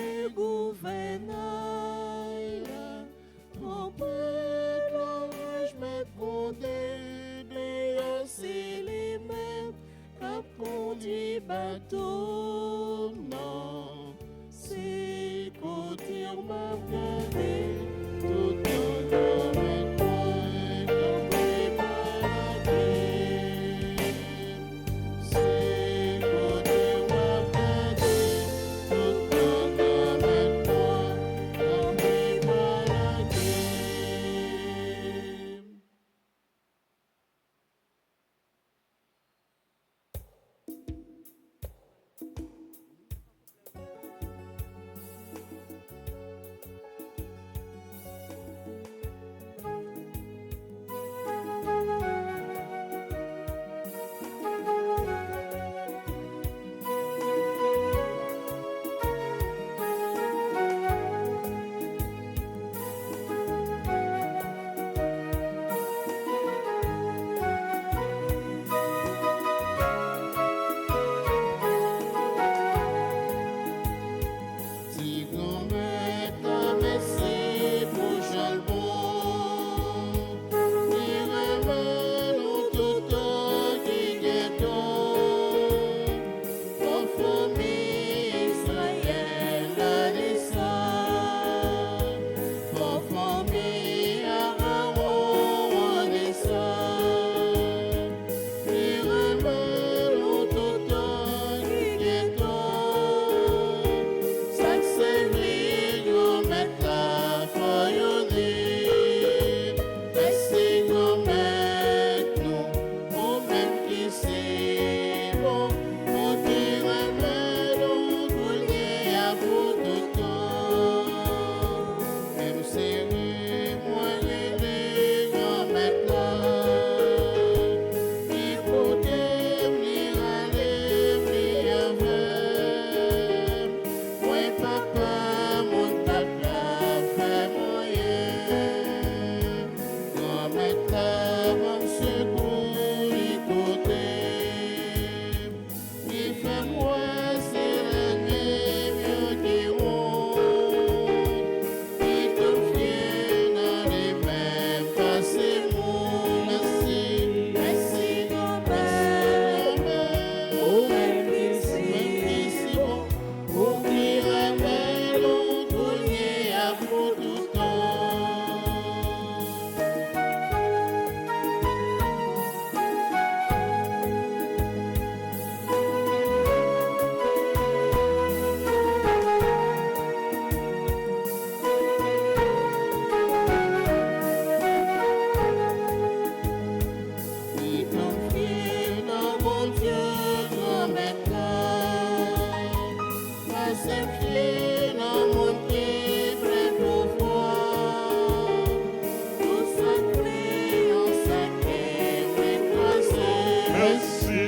fait gouvernail, trompé l'ange met condé, d'ailleurs c'est les mêmes qui conduit bateau, non, c'est côté m'a regardé, tout le temps avec moi, comme c'est côté m'a regardé, tout le temps avec moi, comme si grand-mère t'a laissé pour charbon, ni remède ou tout temps qui guetton, pour famille Israël la descend, pour famille Aaron descend, ni remède ou tout temps qui guetton. Chaque semaine, on met la foyonnée. Merci qu'on mette nous, au même qui c'est bon. Pour qui remède, on couler à bout de temps. Même cérémonie, les grands mettent là. Ni pour dem, ni râler, ni avec. Oui, papa, mon papa fait moyen. Quand maintenant, mon secours, écoutez. Il fait moi, c'est la nuit, mieux qui ronde. Il confie dans les mêmes passés, mon merci. Merci, grand-père. Oh, même ici, bon. Pour qui remède, on coulier à bout de temps. Il confie dans mon Dieu, grand maître. Passez pied dans mon pied, prêt pour voir. Tout sacré, on sacré, prêt croisé. Merci,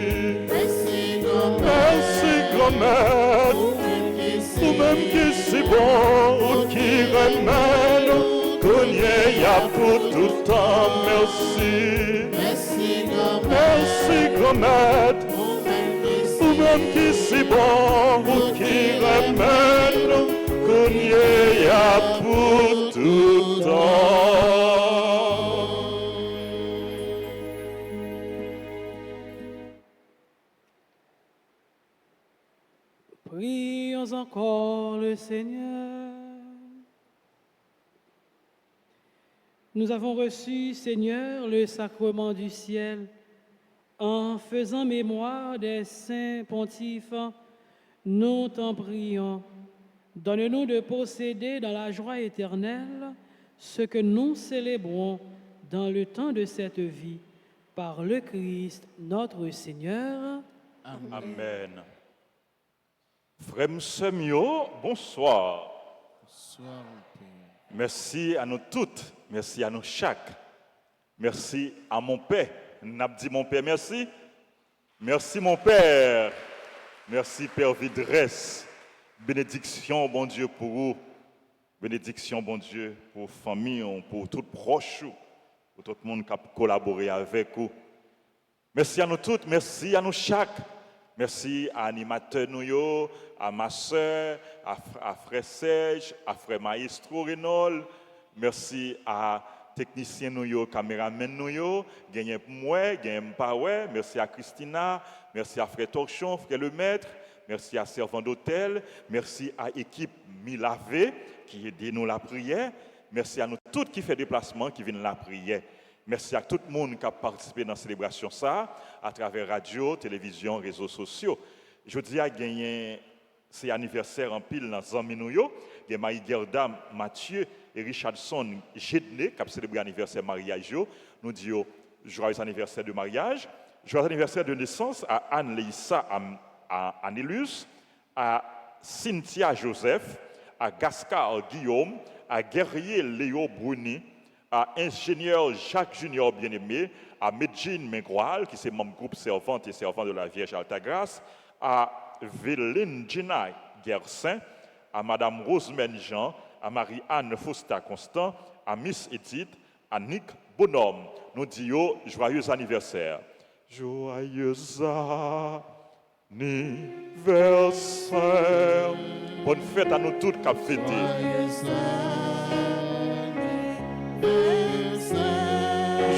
Merci, grand merci grand-mère, Ou même qui ou même qui c'est bon, ou qui remède, cogné y a pour tout temps. Merci, Merci, grand merci grand-mère, ou même qui c'est bon, ou qui remède, cogné y a pour tout temps. Prions encore le Seigneur. Nous avons reçu, Seigneur, le sacrement du ciel. En faisant mémoire des saints pontifes, nous t'en prions. Donne-nous de posséder dans la joie éternelle ce que nous célébrons dans le temps de cette vie, par le Christ notre Seigneur. Amen. Frère Semio, bonsoir. Bonsoir, mon Père. Merci à nous toutes, merci à nous chaque. Merci à mon Père. N'a dit mon Père, merci. Merci mon Père. Merci Père Vidresse. Bénédiction, bon Dieu, pour vous. Bénédiction, bon Dieu, pour famille, pour tout proche, pour tout le monde qui a collaboré avec vous. Merci à nous toutes, merci à nous chaque. Merci à l'animateur nous, à ma soeur, à frère Serge, à frère Maestro Renol. Merci à technicien nous, caméraman nous, gagné moi, gagné pas ouais. Merci à Christina, merci à frère Torchon, frère le maître, merci à servant d'hôtel, merci à l'équipe Milavé qui aide nous la prière. Merci à nous tous qui fait déplacement, qui viennent la prière. Merci à tout le monde qui a participé dans la célébration ça, à travers radio, télévision, réseaux sociaux. Je dis à gagner, c'est anniversaire en pile dans Zanminouyo. Il y a Marie-Gerda, Mathieu et Richardson Jedne qui ont célébré l'anniversaire mariage. Nous disons joyeux anniversaire de mariage, joyeux anniversaire de naissance à Anne-Leïssa, à Anélus, à Cynthia Joseph, à Gascar Guillaume, à Guerrier Léo Bruni, à ingénieur Jacques Junior bien-aimé, à Medjine Mengroal, qui est membre groupe servante et servant de la Vierge Altagrace, à Véline Ginaï Gersin, à Madame Rosemène Jean, à Marie-Anne Fausta Constant, à Miss Edith, à Nick Bonhomme. Nous disons joyeux anniversaire. Joyeux anniversaire. Bonne fête à nous toutes qui avons fêté.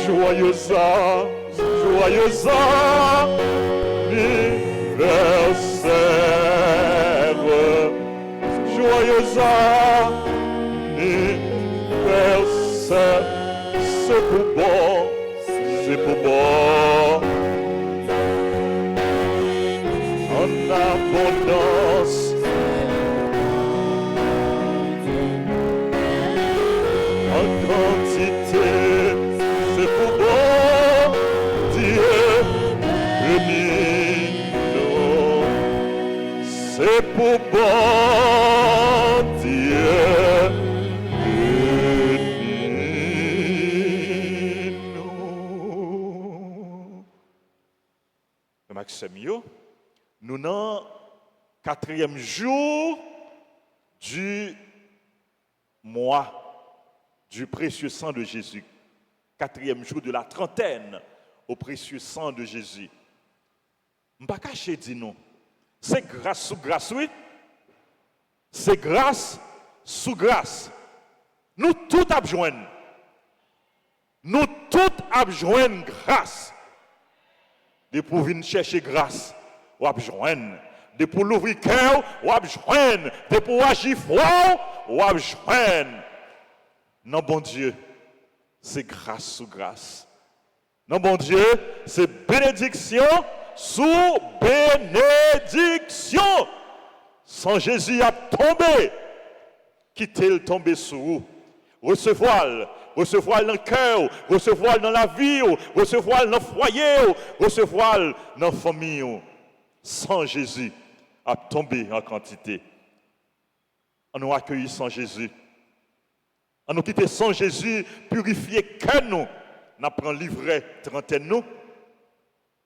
Joyeux anniversaire, joyeux anniversaire, c'est pour bon, c'est pour bon, en abondance. En quantité, c'est pour bon, Dieu bénis-nous. C'est pour bon, Dieu bénis-nous. Maxime, nous sommes 4e jour du mois du précieux sang de Jésus. 4e jour de la trentaine au précieux sang de Jésus. Je ne vais pas cacher, dis nous. C'est grâce sous grâce, oui. C'est grâce sous grâce. Nous tous abjoignons. Nous tous abjoignons grâce. De pour venir chercher grâce, ou abjoignons. De pour l'ouvrir cœur, ou abjoignons. De pour agir froid, ou abjoignons. Non, bon Dieu, c'est grâce sous grâce. Non, bon Dieu, c'est bénédiction sous bénédiction. Sans Jésus à tomber, quitter-le tomber sous vous. Recevoir dans le cœur, recevoir dans la vie, recevoir dans le foyer, recevoir dans la famille. Sans Jésus à tomber en quantité. On nous accueillit sans Jésus. On nous quitte sans Jésus, purifier que nous. Nous prenons livret trentaine nous.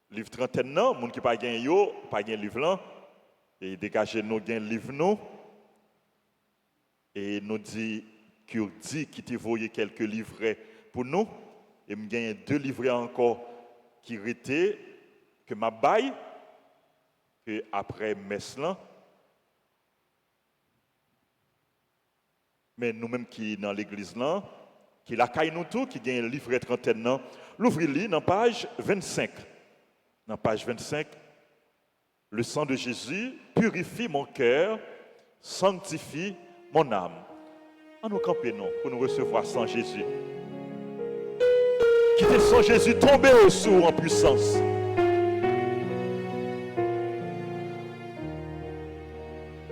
Livre trentaine nous, les gens qui n'ont pas gagné, pas gagné livre là. Et dégager nous gain livre nous. Et nous dit qu'il dit qu'il t'a envoyé quelques livrets pour nous. Et nous gagne 2 livrets encore qui étaient que m'a bail que après messe là. Mais nous-mêmes qui dans l'église là, qui la caille nous tout, qui gagne le livret trentaine là, l'ouvrez-le dans page 25. Dans page 25, le sang de Jésus purifie mon cœur, sanctifie mon âme. En nous camper non pour nous recevoir sans Jésus. Quittez sans Jésus tomber au sourd en puissance.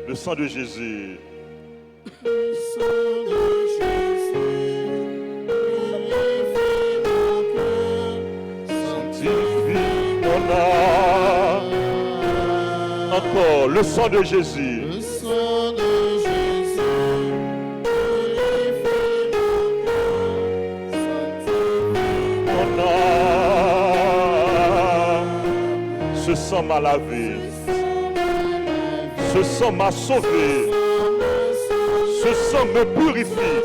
Le sang de Jésus. Le sang de Jésus, purifie mon cœur, sanctifie mon âme. Encore, le sang de Jésus. le sang de Jésus, purifie mon cœur, sanctifie Mon âme. Ce sang m'a lavé. Ce sang m'a sauvé. Ce sang me purifie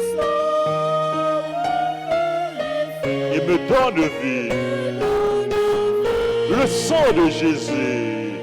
et me donne vie. Le sang de Jésus,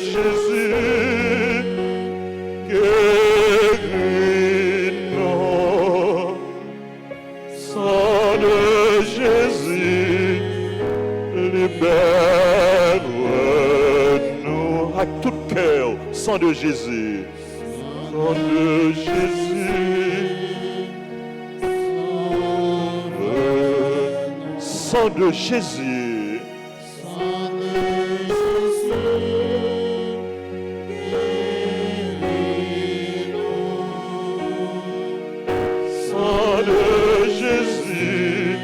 Jésus, guéris-nous. Sang de Jésus, libère-nous. À tout cœur, sang de Jésus, sang de Jésus, sang de Jésus, sang de Jésus,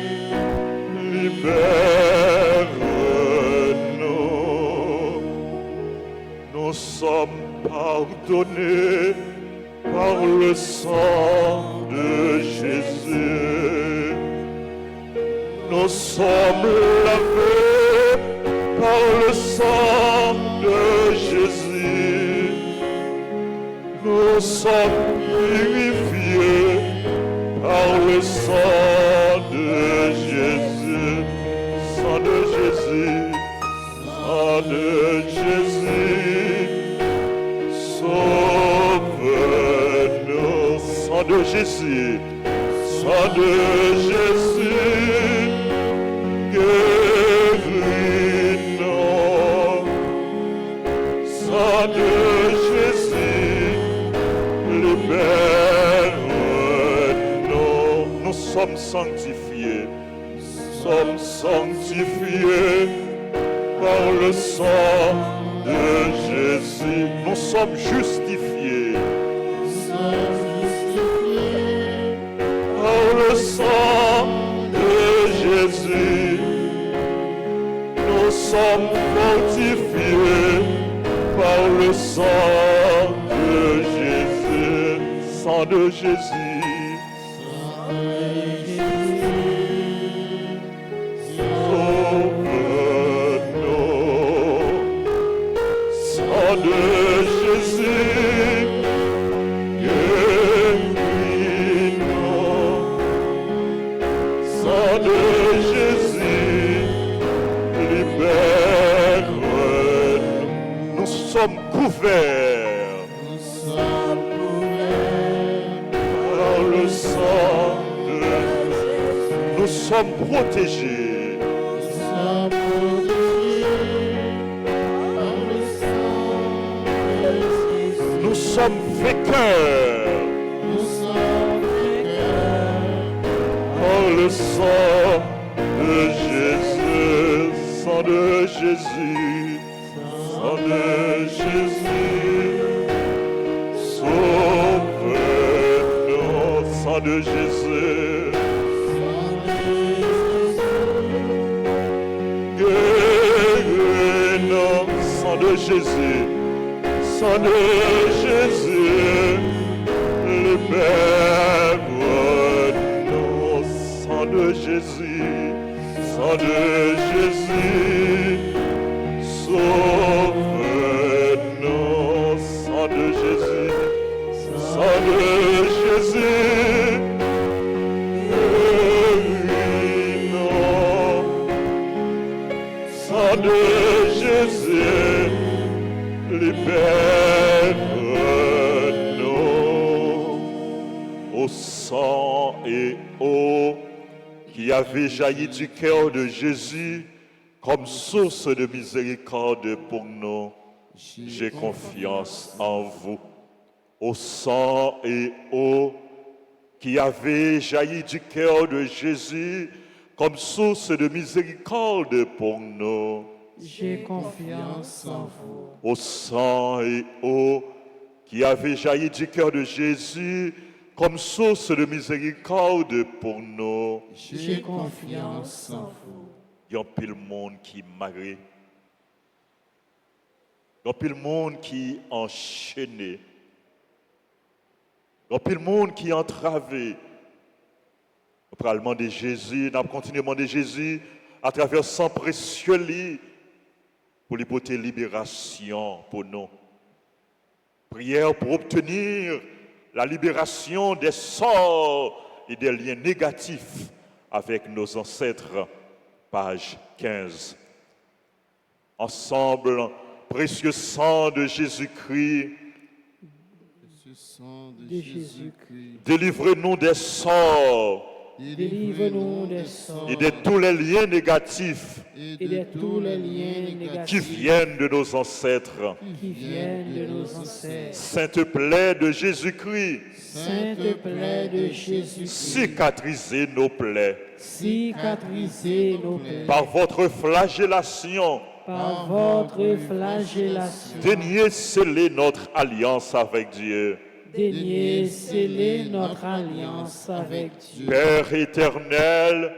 libère-nous. Nous sommes pardonnés par le sang de Jésus. Nous sommes lavés par le sang de Jésus. Nous sommes purifiés par le sang de Jésus. Sang de Jésus, sang de Jésus, sauve-nous. Sang de Jésus, sang de Jésus, guéris-nous. Sang de Jésus, libère-nous. Nous sommes sanctifiés, sommes sanctifiés par le sang de Jésus. Nous sommes justifiés par le sang de Jésus. Nous sommes fortifiés par le sang de Jésus. Sang de Jésus, sauve-nous. Sang de Jésus, guéris-nous. Sang de Jésus, libère-nous. Nous sommes couverts par le sang de Jésus. Nous sommes protégés nous sommes vainqueurs par le sang de Jésus. Sang de Jésus, sang de Jésus, sauve-nous. Sang de Jésus, guéris-nous. Sang de Jésus, sang de Jésus, libère-nous. Sang de Jésus, sang de Jésus, sauve-nous. Sang de Jésus, sang de Jésus, guéris-nous. Sang de Jésus, libère-nous. Au sang et eau qui avait jailli du cœur de Jésus comme source de miséricorde pour nous, j'ai confiance en vous. Au sang et eau qui avait jailli du cœur de Jésus comme source de miséricorde pour nous, J'ai confiance en vous. au sang et eau qui avait jailli du cœur de Jésus comme source de miséricorde pour nous. J'ai confiance en vous. Il y a un pile monde qui marre. Il y a un pile monde qui enchaîné. Il y a un pile monde qui entravé. Nous allons demander Jésus, nous allons continuer à demander Jésus à travers son précieux lit pour lui porter libération pour nous. Prière pour obtenir la libération des sorts et des liens négatifs avec nos ancêtres. Page 15. Ensemble, précieux sang de Jésus-Christ, Ce sang de de Jésus-Christ, délivrez-nous des sorts Délivre-nous des sorts et de tous les liens négatifs et de tous les liens qui négatifs viennent de nos ancêtres. qui viennent de nos ancêtres. Sainte plaie de Jésus-Christ, Sainte plaie de Jésus, cicatrisez nos plaies. cicatrisez nos plaies Par votre flagellation, par votre flagellation. daignez sceller notre alliance avec Dieu. Daignez sceller notre alliance avec Dieu. Père éternel,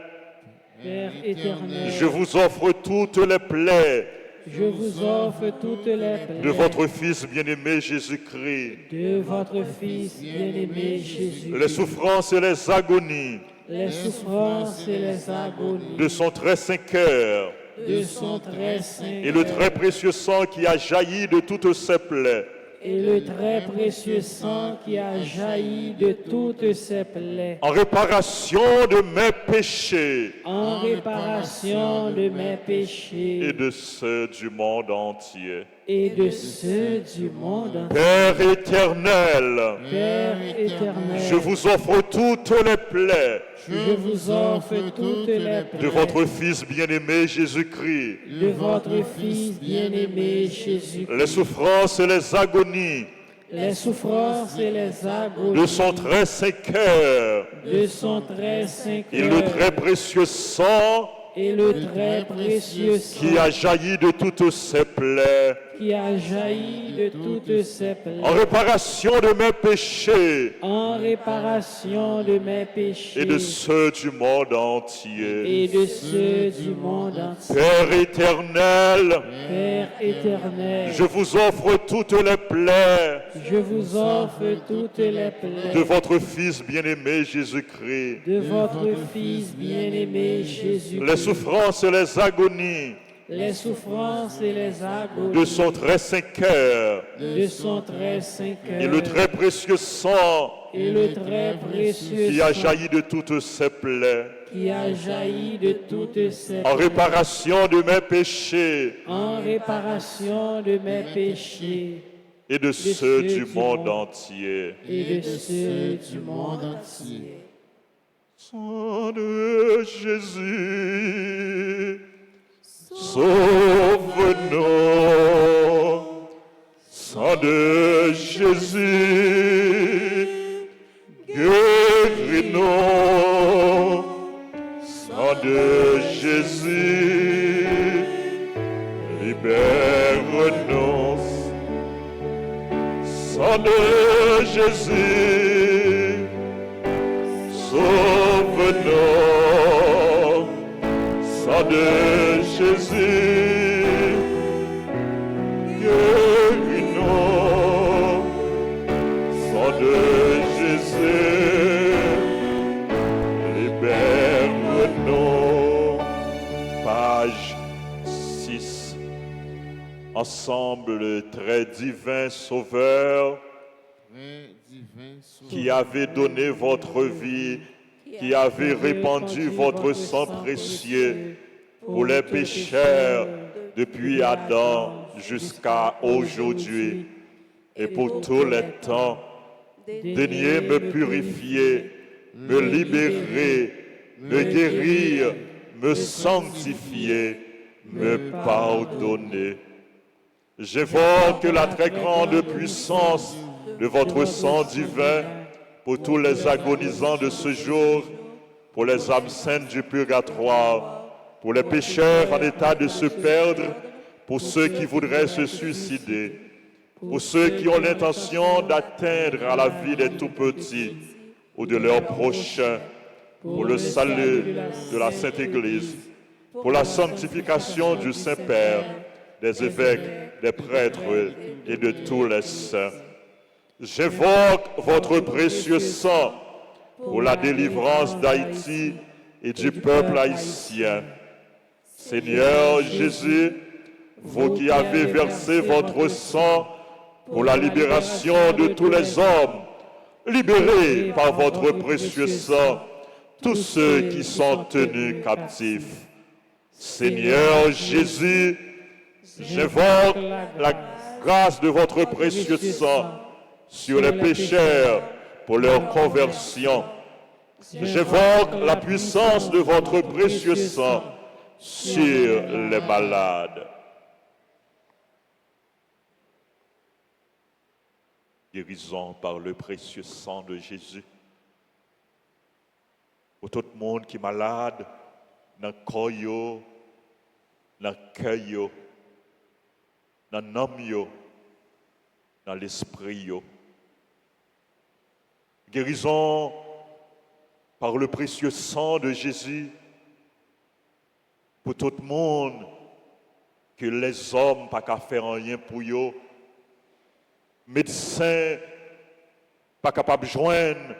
Père éternel, je vous offre toutes les plaies je vous offre toutes les plaies de votre Fils bien-aimé Jésus-Christ, de votre Fils bien-aimé Jésus, les souffrances et les agonies les souffrances et les agonies de son très saint cœur de son très saint et le très précieux sang qui a jailli de toutes ses plaies. et le très précieux sang qui a jailli de toutes ses plaies, En réparation de mes péchés en réparation de mes péchés et de ceux du monde entier. et de ceux du monde entier. Père éternel, Père éternel, je vous offre toutes les plaies je vous offre toutes les plaies de votre Fils bien-aimé Jésus-Christ, de votre Fils bien-aimé Jésus, les souffrances et les agonies les souffrances et les agonies de son très saint cœur de son très saint et le cœur très précieux sang et le très précieux sang qui a jailli de toutes ses plaies. qui a jailli de toutes ses plaies, En réparation de mes péchés en réparation de mes péchés et de ceux du monde entier. et de ceux du monde entier. Père éternel, Père éternel, je vous offre toutes les plaies je vous offre toutes les plaies de votre Fils bien-aimé Jésus-Christ, de votre Fils bien-aimé Jésus, les souffrances et les agonies les souffrances et les agonies de son très saint cœur de son très saint cœur et le très précieux sang et le très précieux qui a sang jailli de toutes ses plaies. qui a jailli de toutes ses En plaies, réparation de mes péchés en réparation de mes péchés et de ceux du monde entier. et de ceux du monde entier. Sang de Jésus, sauve-nous. Sang de Jésus, guéris-nous. Sang de Jésus, libère-nous. Sang de Jésus, sauve-nous. Sang de Jésus, guéris-nous. Sang de Jésus, libère-nous. Page 6. Ensemble, le très divin Sauveur, très divin Sauveur, qui avez donné votre vie, qui avez répandu votre sang précieux pour les pécheurs depuis Adam jusqu'à aujourd'hui et pour tous les temps. Daignez me purifier, me libérer, me guérir, me sanctifier, me pardonner. J'invoque la très grande puissance de votre sang divin pour tous les agonisants de ce jour, pour les âmes saintes du purgatoire, pour les pécheurs en état de se perdre, pour ceux qui voudraient se suicider, pour ceux qui ont l'intention d'atteindre à la vie des tout-petits ou de leurs prochains, pour le salut de la Sainte Église, pour la sanctification du Saint-Père, des évêques, des prêtres et de tous les saints. J'invoque votre précieux sang pour la délivrance d'Haïti et du peuple haïtien. Seigneur Jésus, vous qui avez versé votre sang pour la libération de tous les hommes, libérez par votre précieux sang tous ceux qui sont tenus captifs. Seigneur Jésus, J'invoque la grâce de votre précieux sang sur les pécheurs pour leur conversion. J'invoque la puissance de votre précieux sang sur les malades. Guérison par le précieux sang de Jésus. Pour tout le monde qui est malade, dans le corps, dans le cœur, dans l'âme, dans l'esprit. Guérison par le précieux sang de Jésus pour tout le monde que les hommes pas qu'à faire rien pour eux, médecins pas capables de joindre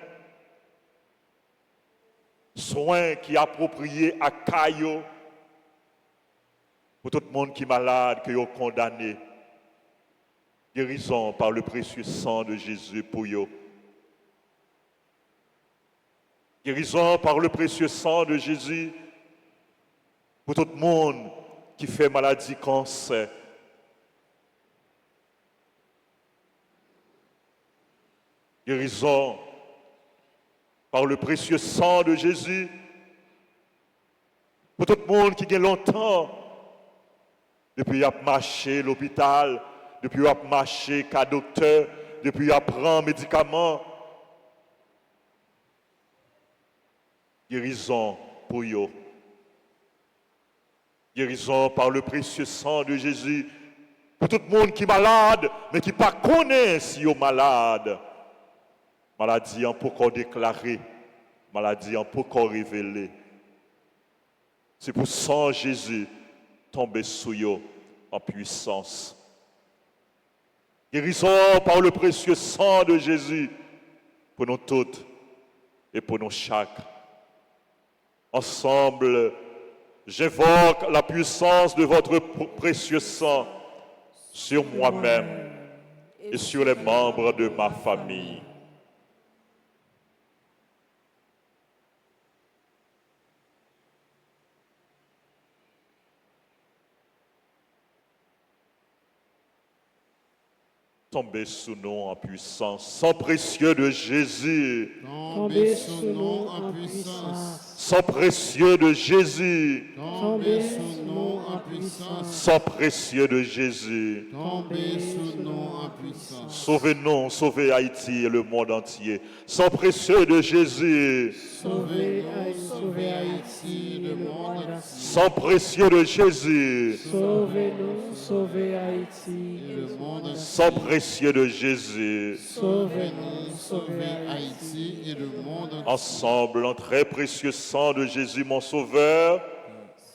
soins qui appropriés à Caillou, pour tout le monde qui est malade, qui est condamné. Guérison par le précieux sang de Jésus pour eux. Guérison par le précieux sang de Jésus pour tout le monde qui fait maladie cancer. Guérison par le précieux sang de Jésus pour tout le monde qui a longtemps, depuis qu'il a marché à l'hôpital, depuis qu'il a marché qu'à docteur, depuis qu'il a pris médicaments. Guérison pour eux. Guérison par le précieux sang de Jésus pour tout le monde qui est malade, mais qui ne connaît pas si est malade. Maladie en pourquoi déclarée, maladie en pourquoi révélée. C'est pour sang Jésus tomber sur eux en puissance. Guérison par le précieux sang de Jésus pour nous toutes et pour nous chaque. Ensemble, j'invoque la puissance de votre précieux sang sur moi-même et sur les membres de ma famille. Tombez sous nous en puissance, sang précieux de Jésus. Tombez sous nous en puissance. Sang précieux de Jésus. Tombez sous nous en puissance. Sang précieux de Jésus. Tombez sous nous en puissance. Sauvez-nous, sauvez Haïti et le monde entier. Sang précieux de Jésus. Sauvez Haïti, le monde entier. Sang précieux de Jésus. Sauvez-nous, sauvez Haïti. Le monde entier. Sang précieux de Jésus. Sauvez-nous, sauvez Haïti et le monde entier. Ensemble, en très précieux sang de Jésus, mon Sauveur,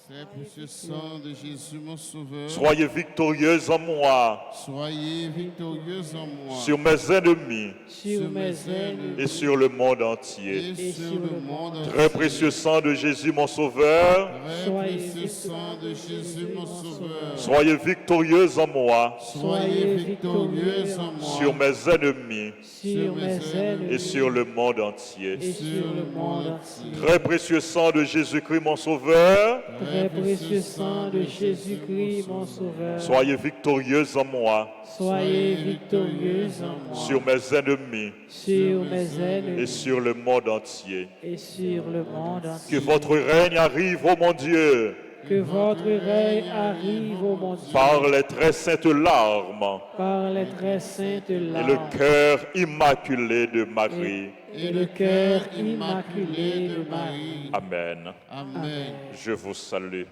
Très précieux sang de Jésus, mon Sauveur. soyez victorieux en moi, Soyez victorieux en moi. sur mes ennemis Sur mes ennemis et sur le monde entier. Et sur le monde entier. Très précieux sang de Jésus, mon Sauveur, Très précieux sang de Jésus, mon Sauveur. soyez victorieux en moi, Soyez victorieux en moi. sur mes ennemis sur mes ennemis et sur le monde entier. et sur le monde entier. Très précieux sang de Jésus-Christ, mon Sauveur, Très précieux sang de Jésus-Christ, mon Sauveur. soyez victorieux en moi, Soyez victorieux en moi. sur mes ennemis Sur mes ennemis et sur le monde entier. et sur le monde Que entier. votre règne arrive, ô mon Dieu, Que votre règne arrive, ô mon Dieu, par les très saintes larmes par les très saintes et le larmes cœur immaculé de Marie. et le cœur immaculé de Marie. Amen. Amen. Je vous salue,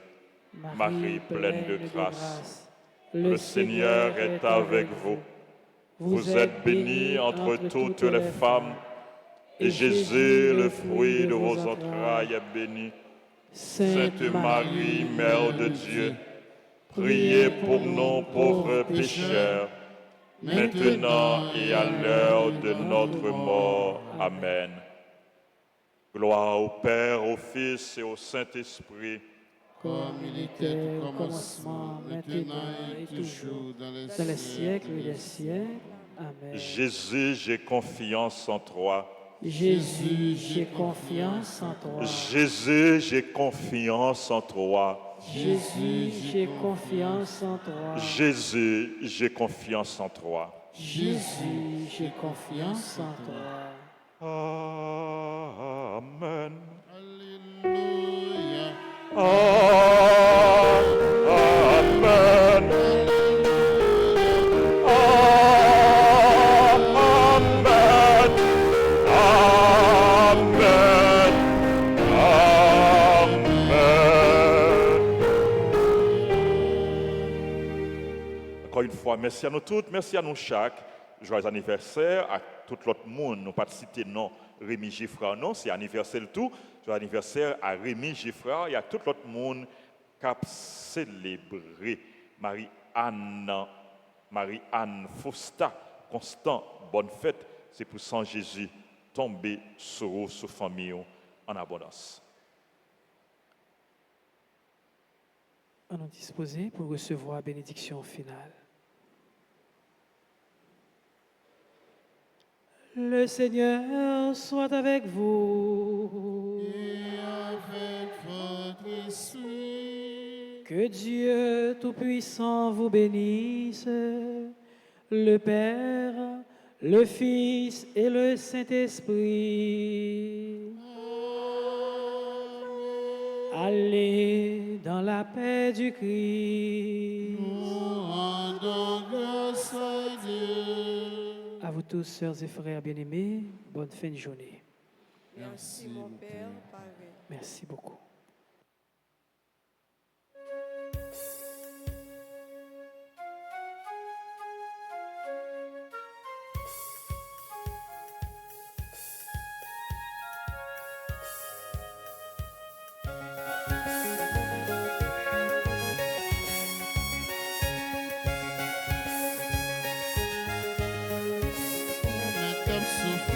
Marie pleine de grâce. Le Seigneur est avec vous. Vous êtes bénie entre toutes les femmes, et Jésus, le fruit de vos entrailles, est béni. Sainte Marie, Mère de Dieu, priez pour nous pauvres pécheurs, maintenant et à l'heure de notre mort. Amen. Gloire au Père, au Fils et au Saint-Esprit, Comme il était au commencement, maintenant et toujours, dans Dans les siècles des siècles. Amen. Jésus, j'ai confiance en toi. Jésus, j'ai confiance en toi. Jésus, j'ai confiance en toi. Jésus, j'ai confiance en toi. Jésus, j'ai confiance en toi. Jésus, j'ai confiance en toi. Amen. Alléluia. Amen. Amen. Amen. Amen. Encore une fois, merci à nous toutes, merci à nous chaque. Joyeux anniversaire à tout l'autre monde. Nous pas citer non Rémi Giffra, non, c'est anniversaire le tout. Joyeux anniversaire à Rémi Giffra et à tout l'autre monde qui a célébré Marie-Anne Fausta, Constant, bonne fête. C'est pour Saint Jésus tomber sur vous, sur famille en abondance. On nous disposer pour recevoir la bénédiction finale. Le Seigneur soit avec vous. Et avec votre esprit. Que Dieu Tout-Puissant vous bénisse, le Père, le Fils et le Saint-Esprit. Allez dans la paix du Christ. Nous rendons grâce à Dieu. À vous tous, sœurs et frères bien-aimés, bonne fin de journée. Merci, mon Père, pareil. Merci beaucoup. Mettre